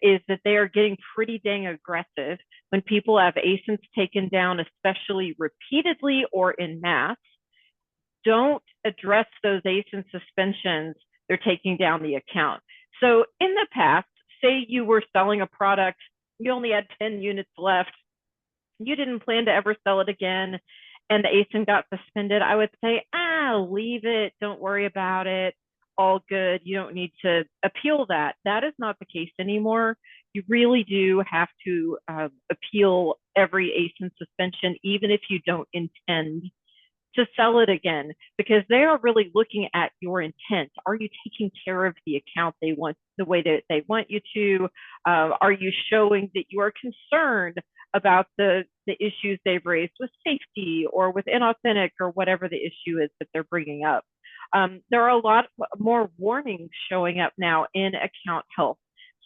Speaker 5: is that they are getting pretty dang aggressive when people have ASINs taken down, especially repeatedly or in mass. Don't address those ASIN suspensions, they're taking down the account. So in the past, say you were selling a product, you only had 10 units left, you didn't plan to ever sell it again, and the ASIN got suspended, I would say, leave it, don't worry about it, all good, you don't need to appeal that. That is not the case anymore. You really do have to appeal every ASIN suspension, even if you don't intend to sell it again, because they are really looking at your intent. Are you taking care of the account they want the way that they want you to? Are you showing that you are concerned about the issues they've raised with safety or with inauthentic or whatever the issue is that they're bringing up? There are a lot more warnings showing up now in account health.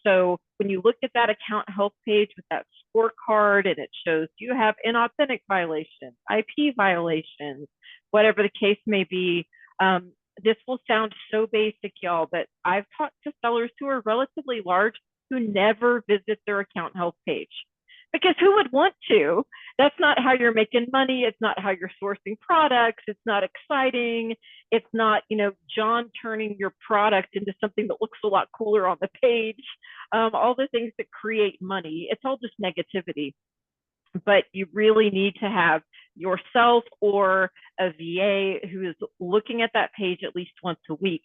Speaker 5: So when you look at that account health page with that scorecard, and it shows you have inauthentic violations, IP violations, whatever the case may be. This will sound so basic, y'all, but I've talked to sellers who are relatively large who never visit their account health page. Because who would want to? That's not how you're making money. It's not how you're sourcing products. It's not exciting. It's not, John turning your product into something that looks a lot cooler on the page. All the things that create money. It's all just negativity. But you really need to have yourself or a VA who is looking at that page at least once a week.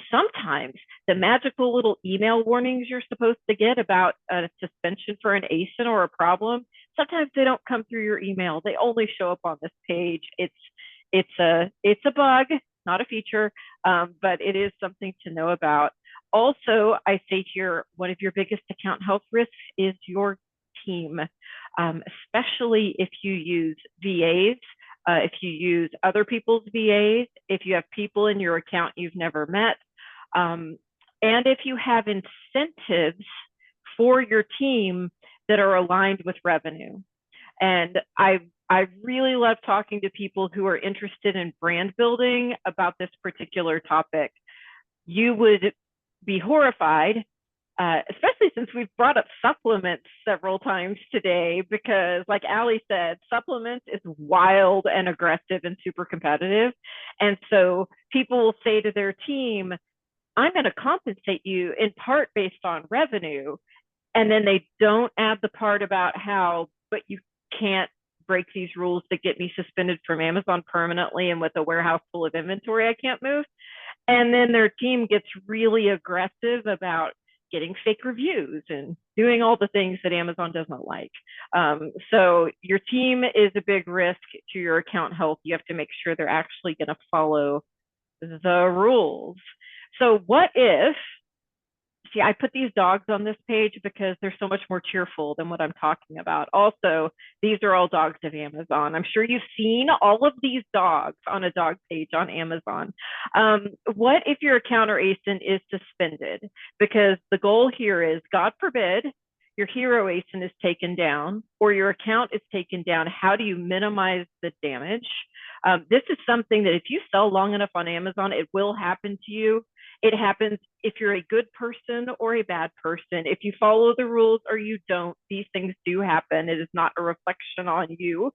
Speaker 5: Sometimes the magical little email warnings you're supposed to get about a suspension for an ASIN or a problem, sometimes they don't come through your email. They only show up on this page. It's a bug, not a feature, but it is something to know about. Also, I say here, one of your biggest account health risks is your team, especially if you use VAs, if you use other people's VAs, if you have people in your account you've never met, and if you have incentives for your team that are aligned with revenue. And I really love talking to people who are interested in brand building about this particular topic. You would be horrified, especially since we've brought up supplements several times today, because like Ali said, supplements is wild and aggressive and super competitive. And so people will say to their team, I'm going to compensate you in part based on revenue. And then they don't add the part about how, but you can't break these rules that get me suspended from Amazon permanently, and with a warehouse full of inventory I can't move. And then their team gets really aggressive about getting fake reviews and doing all the things that Amazon does not like. So your team is a big risk to your account health. You have to make sure they're actually going to follow the rules. So what if, see, I put these dogs on this page because they're so much more cheerful than what I'm talking about. Also, these are all dogs of Amazon. I'm sure you've seen all of these dogs on a dog page on Amazon. What if your account or ASIN is suspended? Because the goal here is, God forbid, your hero ASIN is taken down or your account is taken down. How do you minimize the damage? This is something that if you sell long enough on Amazon, it will happen to you. It happens if you're a good person or a bad person. If you follow the rules or you don't, these things do happen. It is not a reflection on you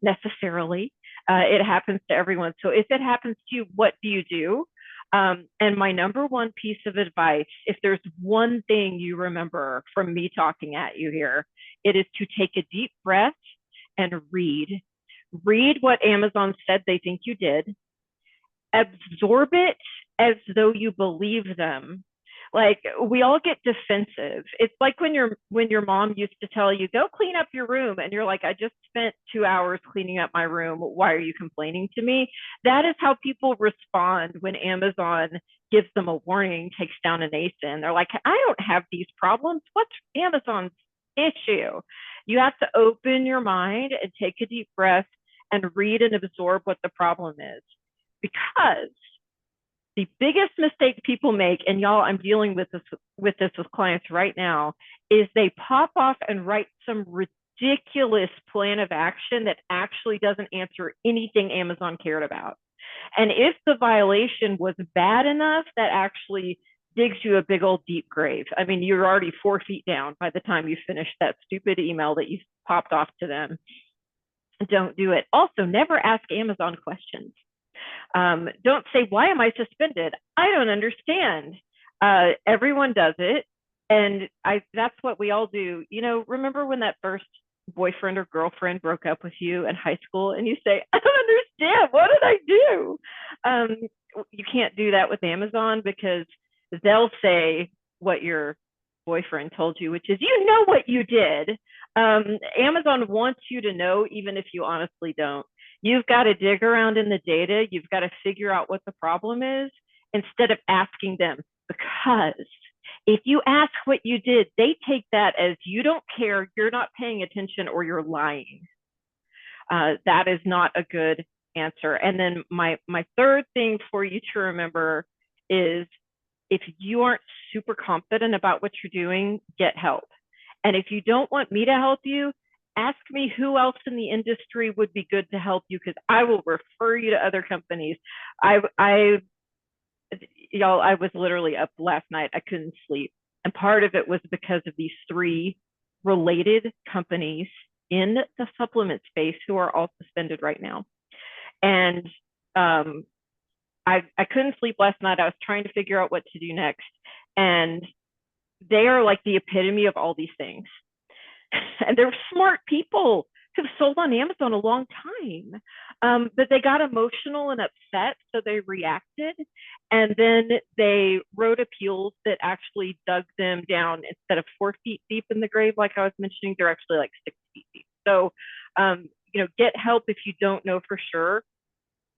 Speaker 5: necessarily. It happens to everyone. So if it happens to you, what do you do? And my number one piece of advice, if there's one thing you remember from me talking at you here, it is to take a deep breath and read. Read what Amazon said they think you did. Absorb it as though you believe them. Like, we all get defensive. It's like when your mom used to tell you, go clean up your room, and you're like, I just spent 2 hours cleaning up my room. Why are you complaining to me? That is how people respond when Amazon gives them a warning, takes down an ASIN. They're like, I don't have these problems. What's Amazon's issue? You have to open your mind and take a deep breath and read and absorb what the problem is. Because the biggest mistake people make, and y'all, I'm dealing with this with clients right now, is they pop off and write some ridiculous plan of action that actually doesn't answer anything Amazon cared about. And if the violation was bad enough, that actually digs you a big old deep grave. I mean, you're already 4 feet down by the time you finish that stupid email that you popped off to them. Don't do it. Also, never ask Amazon questions. Don't say, why am I suspended? I don't understand. Everyone does it. And that's what we all do. You know, remember when that first boyfriend or girlfriend broke up with you in high school and you say, I don't understand. What did I do? You can't do that with Amazon, because they'll say what your boyfriend told you, which is, you know what you did. Amazon wants you to know, even if you honestly don't. You've got to dig around in the data. You've got to figure out what the problem is instead of asking them. Because if you ask what you did, they take that as you don't care, you're not paying attention, or you're lying. That is not a good answer. And then my third thing for you to remember is, if you aren't super confident about what you're doing, get help. And if you don't want me to help you, ask me who else in the industry would be good to help you, because I will refer you to other companies. Y'all, I was literally up last night. I couldn't sleep. And part of it was because of these 3 related companies in the supplement space who are all suspended right now. And I couldn't sleep last night. I was trying to figure out what to do next. And they are like the epitome of all these things. And they're smart people who've sold on Amazon a long time. But they got emotional and upset, so they reacted. And then they wrote appeals that actually dug them down. Instead of 4 feet deep in the grave, like I was mentioning, they're actually like 6 feet deep. So, get help if you don't know for sure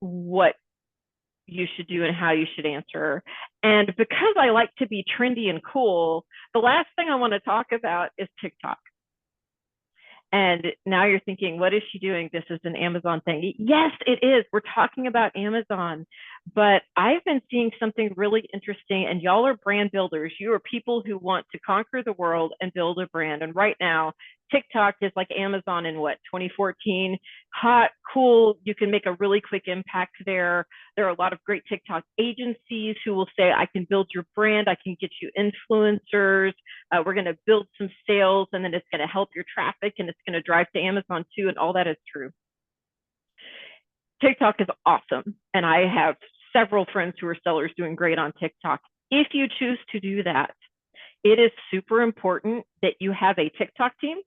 Speaker 5: what you should do and how you should answer. And because I like to be trendy and cool, the last thing I want to talk about is TikTok. And now you're thinking, what is she doing? This is an Amazon thing. Yes, it is. We're talking about Amazon. But I've been seeing something really interesting, and y'all are brand builders. You are people who want to conquer the world and build a brand. And right now, TikTok is like Amazon in 2014, hot, cool. You can make a really quick impact there. There are a lot of great TikTok agencies who will say, I can build your brand. I can get you influencers. We're going to build some sales, and then it's going to help your traffic, and it's going to drive to Amazon too. And all that is true. TikTok is awesome. And I have several friends who are sellers doing great on TikTok. If you choose to do that, it is super important that you have a TikTok team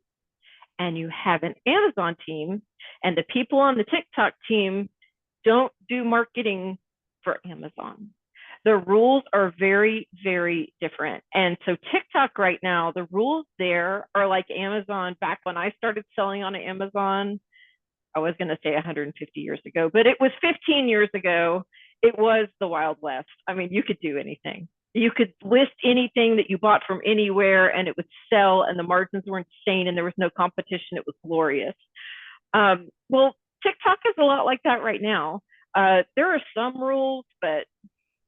Speaker 5: and you have an Amazon team, and the people on the TikTok team don't do marketing for Amazon. The rules are very, very different. And so TikTok right now, the rules there are like Amazon back when I started selling on Amazon. I was going to say 150 years ago, but it was 15 years ago. It was the Wild West. I mean, you could do anything. You could list anything that you bought from anywhere and it would sell, and the margins were insane and there was no competition. It was glorious. Well, TikTok is a lot like that right now. There are some rules, but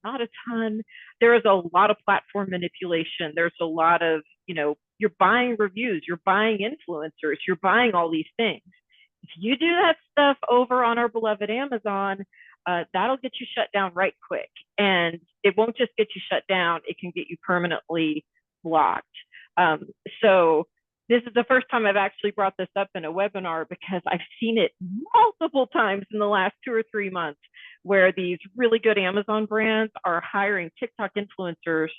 Speaker 5: not a ton. There is a lot of platform manipulation. There's a lot of, you're buying reviews, you're buying influencers, you're buying all these things. If you do that stuff over on our beloved Amazon, that'll get you shut down right quick. And it won't just get you shut down, it can get you permanently blocked. So this is the first time I've actually brought this up in a webinar, because I've seen it multiple times in the last 2 or 3 months, where these really good Amazon brands are hiring TikTok influencers,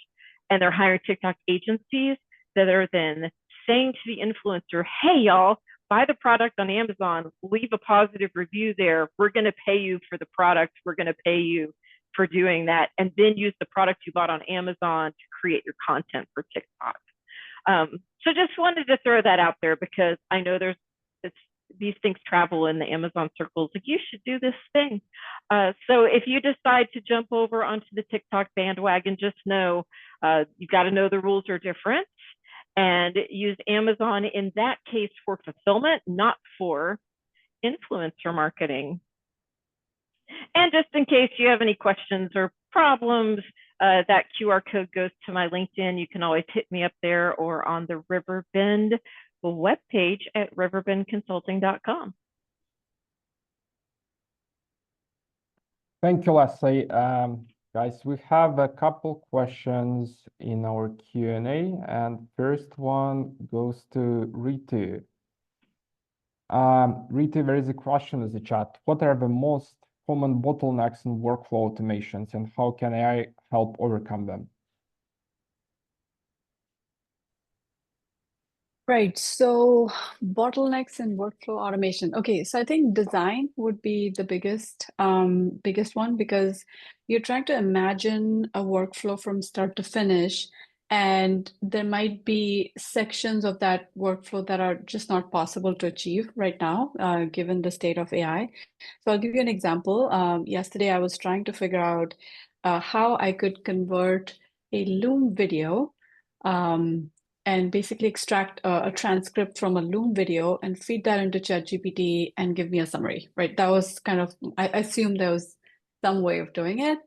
Speaker 5: and they're hiring TikTok agencies that are then saying to the influencer, hey, y'all, buy the product on Amazon, leave a positive review there. We're going to pay you for the product. We're going to pay you for doing that. And then use the product you bought on Amazon to create your content for TikTok. So just wanted to throw that out there, because I know these things travel in the Amazon circles. Like, you should do this thing. So if you decide to jump over onto the TikTok bandwagon, just know you got to know the rules are different. And use Amazon in that case for fulfillment, not for influencer marketing. And just in case you have any questions or problems, that QR code goes to my LinkedIn. You can always hit me up there, or on the Riverbend webpage at riverbendconsulting.com.
Speaker 1: Thank you, Lesley. Guys, we have a couple questions in our Q&A, and first one goes to Ritu. Ritu, there is a question in the chat. What are the most common bottlenecks in workflow automations, and how can AI help overcome them?
Speaker 2: Right. So bottlenecks in workflow automation. Okay, so I think design would be the biggest one, because you're trying to imagine a workflow from start to finish, and there might be sections of that workflow that are just not possible to achieve right now, given the state of AI. So I'll give you an example. Yesterday, I was trying to figure out how I could convert a Loom video and basically extract a transcript from a Loom video and feed that into ChatGPT and give me a summary, right? That was kind of, I assumed there was some way of doing it,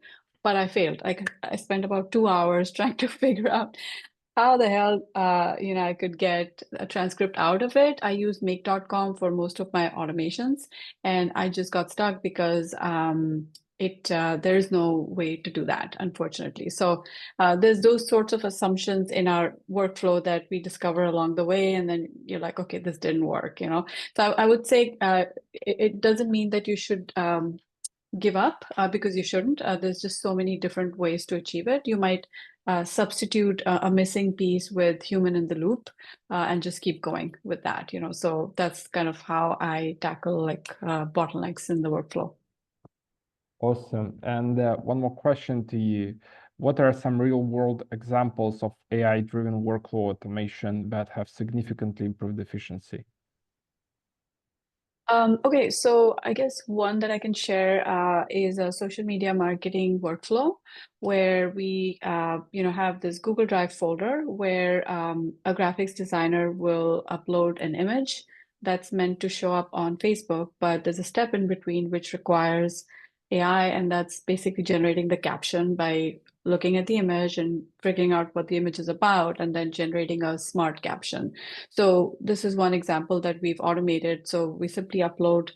Speaker 2: but I failed. I spent about 2 hours trying to figure out how the hell I could get a transcript out of it. I use make.com for most of my automations, and I just got stuck because there is no way to do that, unfortunately. So there's those sorts of assumptions in our workflow that we discover along the way, and then you're like, okay, this didn't work, So I would say it doesn't mean that you should give up because you shouldn't. There's just so many different ways to achieve it. You might substitute a missing piece with human in the loop and just keep going with that, So that's kind of how I tackle bottlenecks in the workflow.
Speaker 1: Awesome. And one more question to you. What are some real world examples of AI-driven workflow automation that have significantly improved efficiency?
Speaker 2: Okay, so I guess one that I can share is a social media marketing workflow where we, have this Google Drive folder where a graphics designer will upload an image that's meant to show up on Facebook, but there's a step in between which requires AI, and that's basically generating the caption by looking at the image and figuring out what the image is about, and then generating a smart caption. So this is one example that we've automated. So we simply upload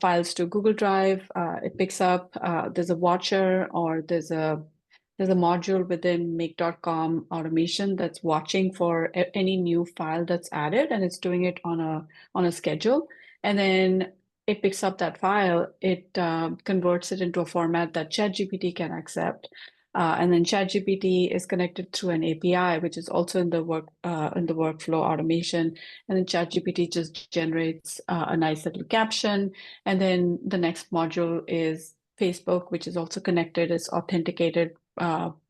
Speaker 2: files to Google Drive. It picks up, there's a watcher or there's a module within make.com automation that's watching for any new file that's added, and it's doing it on a schedule. And then it picks up that file, it converts it into a format that ChatGPT can accept. And then ChatGPT is connected through an API, which is also in the workflow automation. And then ChatGPT just generates a nice little caption. And then the next module is Facebook, which is also connected, is authenticated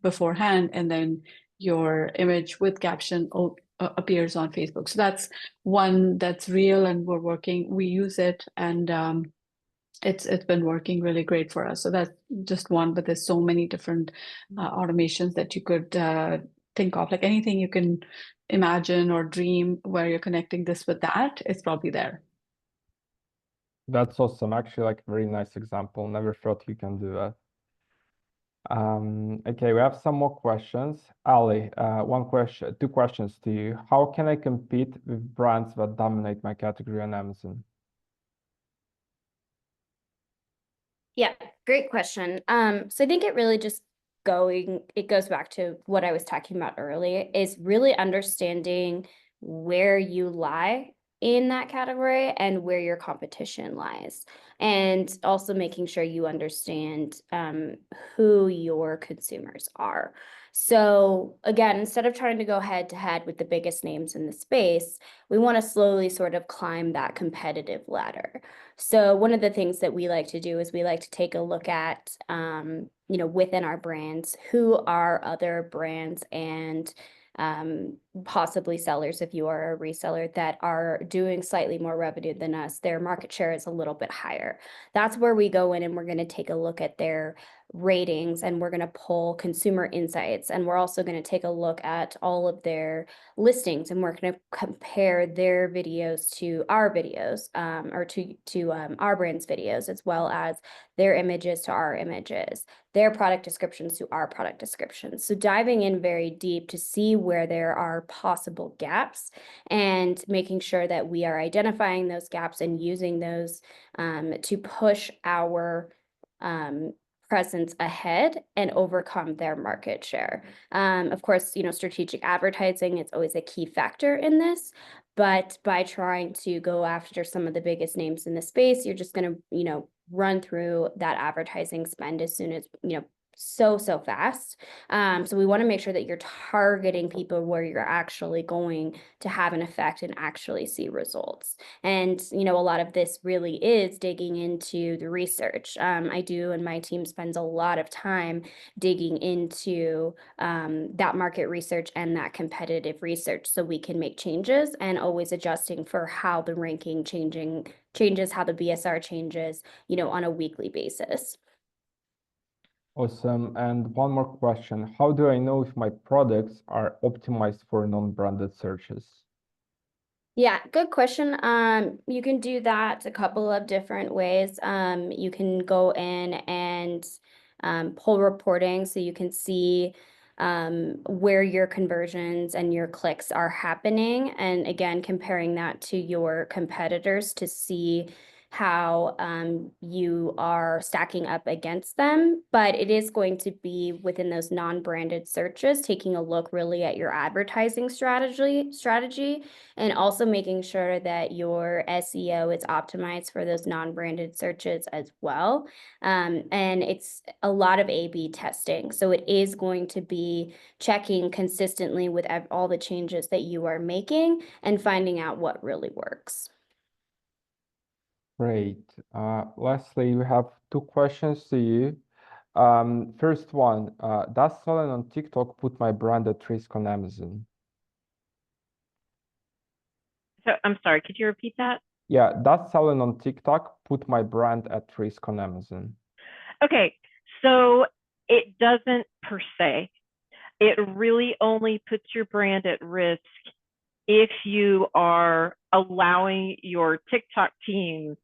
Speaker 2: beforehand, and then your image with caption appears on Facebook. So that's one that's real, and we use it, and it's been working really great for us. So that's just one, but there's so many different automations that you could think of. Like anything you can imagine or dream where you're connecting this with that, it's probably there.
Speaker 1: That's awesome. Actually, like a very nice example. Never thought you can do that. Okay, we have some more questions. Ali, two questions to you. How can I compete with brands that dominate my category on Amazon?
Speaker 3: Yeah, great question. So I think it really just goes back to what I was talking about earlier, is really understanding where you lie in that category and where your competition lies, and also making sure you understand who your consumers are. So again, instead of trying to go head to head with the biggest names in the space, we want to slowly sort of climb that competitive ladder. So one of the things that we like to do is we like to take a look at, within our brands, who are other brands and possibly sellers, if you are a reseller, that are doing slightly more revenue than us. Their market share is a little bit higher. That's where we go in and we're going to take a look at their ratings, and we're going to pull consumer insights, and we're also going to take a look at all of their listings, and we're going to compare their videos to our videos, or to our brand's videos, as well as their images to our images, their product descriptions to our product descriptions. So diving in very deep to see where there are possible gaps, and making sure that we are identifying those gaps and using those to push our presence ahead and overcome their market share. Of course, strategic advertising is always a key factor in this, but by trying to go after some of the biggest names in the space, you're just going to, run through that advertising spend as soon as, so fast. So we want to make sure that you're targeting people where you're actually going to have an effect and actually see results. And, a lot of this really is digging into the research. I do, and my team spends a lot of time digging into that market research and that competitive research, so we can make changes and always adjusting for how the ranking changes, how the BSR changes, on a weekly basis.
Speaker 1: Awesome. And one more question. How do I know if my products are optimized for non-branded searches?
Speaker 3: Yeah, good question. You can do that a couple of different ways. You can go in and pull reporting, so you can see where your conversions and your clicks are happening. And again, comparing that to your competitors to see how you are stacking up against them. But it is going to be within those non-branded searches, taking a look really at your advertising strategy, and also making sure that your SEO is optimized for those non-branded searches as well. And it's a lot of A/B testing. So it is going to be checking consistently with all the changes that you are making and finding out what really works.
Speaker 1: Great. Lesley, we have two questions to you. First one, does selling on TikTok put my brand at risk on Amazon?
Speaker 5: So I'm sorry, could you repeat that?
Speaker 1: Yeah, does selling on TikTok put my brand at risk on Amazon?
Speaker 5: Okay, so it doesn't per se. It really only puts your brand at risk if you are allowing your TikTok team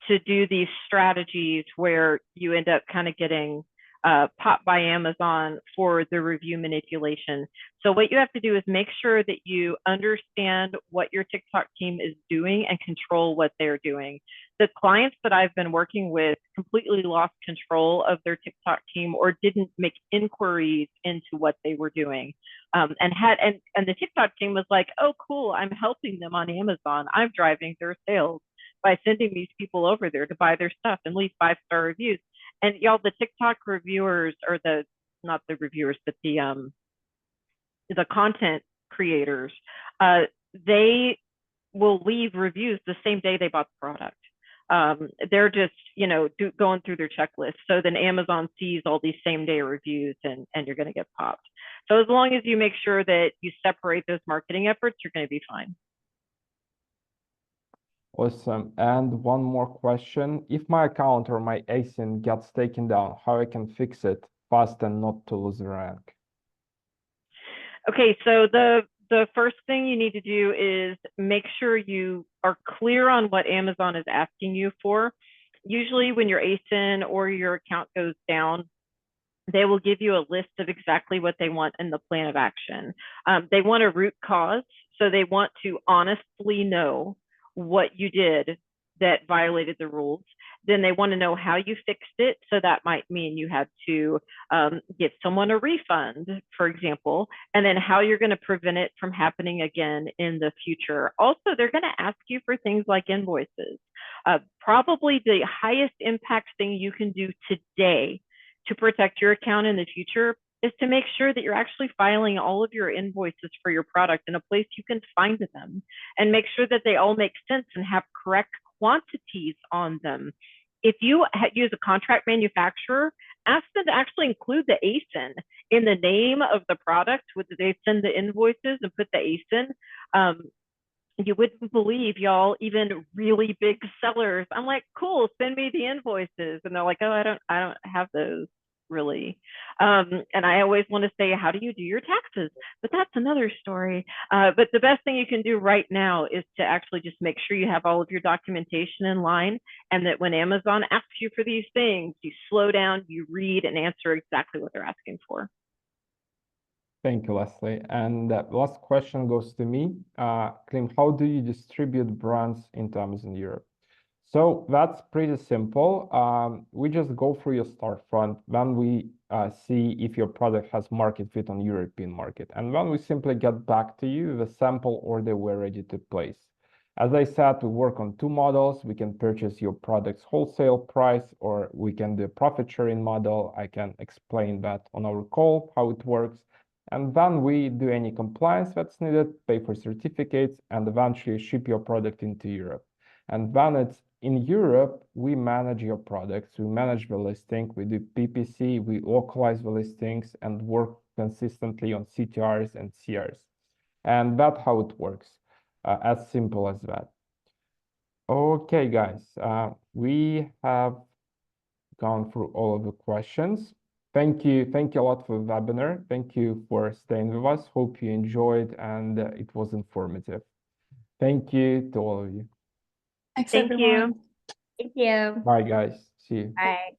Speaker 5: to do these strategies where you end up kind of getting popped by Amazon for the review manipulation. So what you have to do is make sure that you understand what your TikTok team is doing and control what they're doing. The clients that I've been working with completely lost control of their TikTok team or didn't make inquiries into what they were doing. And the TikTok team was like, oh, cool, I'm helping them on Amazon. I'm driving their sales by sending these people over there to buy their stuff and leave 5-star reviews. And y'all, the TikTok reviewers, or not the reviewers, but the content creators, they will leave reviews the same day they bought the product. They're just, going through their checklist. So then Amazon sees all these same day reviews and you're going to get popped. So as long as you make sure that you separate those marketing efforts, you're going to be fine.
Speaker 1: Awesome. And one more question. If my account or my ASIN gets taken down, how I can fix it fast and not to lose the rank?
Speaker 5: Okay, so the first thing you need to do is make sure you are clear on what Amazon is asking you for. Usually when your ASIN or your account goes down, they will give you a list of exactly what they want in the plan of action. They want a root cause, so they want to honestly know what you did that violated the rules. Then they want to know how you fixed it. So that might mean you had to give someone a refund, for example, and then how you're going to prevent it from happening again in the future. Also, they're going to ask you for things like invoices. Probably the highest impact thing you can do today to protect your account in the future is to make sure that you're actually filing all of your invoices for your product in a place you can find them, and make sure that they all make sense and have correct quantities on them. If you use a contract manufacturer, ask them to actually include the ASIN in the name of the product. When they send the invoices and put the ASIN, you wouldn't believe, y'all, even really big sellers, I'm like, cool, send me the invoices. And they're like, oh, I don't have those really. And I always want to say, how do you do your taxes? But that's another story. But the best thing you can do right now is to actually just make sure you have all of your documentation in line, and that when Amazon asks you for these things, you slow down, you read, and answer exactly what they're asking for.
Speaker 1: Thank you, Lesley. And the last question goes to me. Klim, how do you distribute brands into Amazon Europe? So that's pretty simple. We just go through your storefront. Then we see if your product has market fit on European market. And then we simply get back to you the sample order we're ready to place. As I said, we work on two models. We can purchase your product's wholesale price, or we can do a profit sharing model. I can explain that on our call, how it works. And then we do any compliance that's needed, pay for certificates, and eventually ship your product into Europe. And then it's in Europe, we manage your products, we manage the listing, we do PPC, we localize the listings and work consistently on CTRs and CRs. And that's how it works, as simple as that. Okay, guys, we have gone through all of the questions. Thank you a lot for the webinar. Thank you for staying with us. Hope you enjoyed and it was informative. Thank you to all of you.
Speaker 2: Thanks,
Speaker 5: Thank
Speaker 2: everyone.
Speaker 5: you.
Speaker 3: Thank you.
Speaker 1: Bye, guys. See you.
Speaker 3: Bye.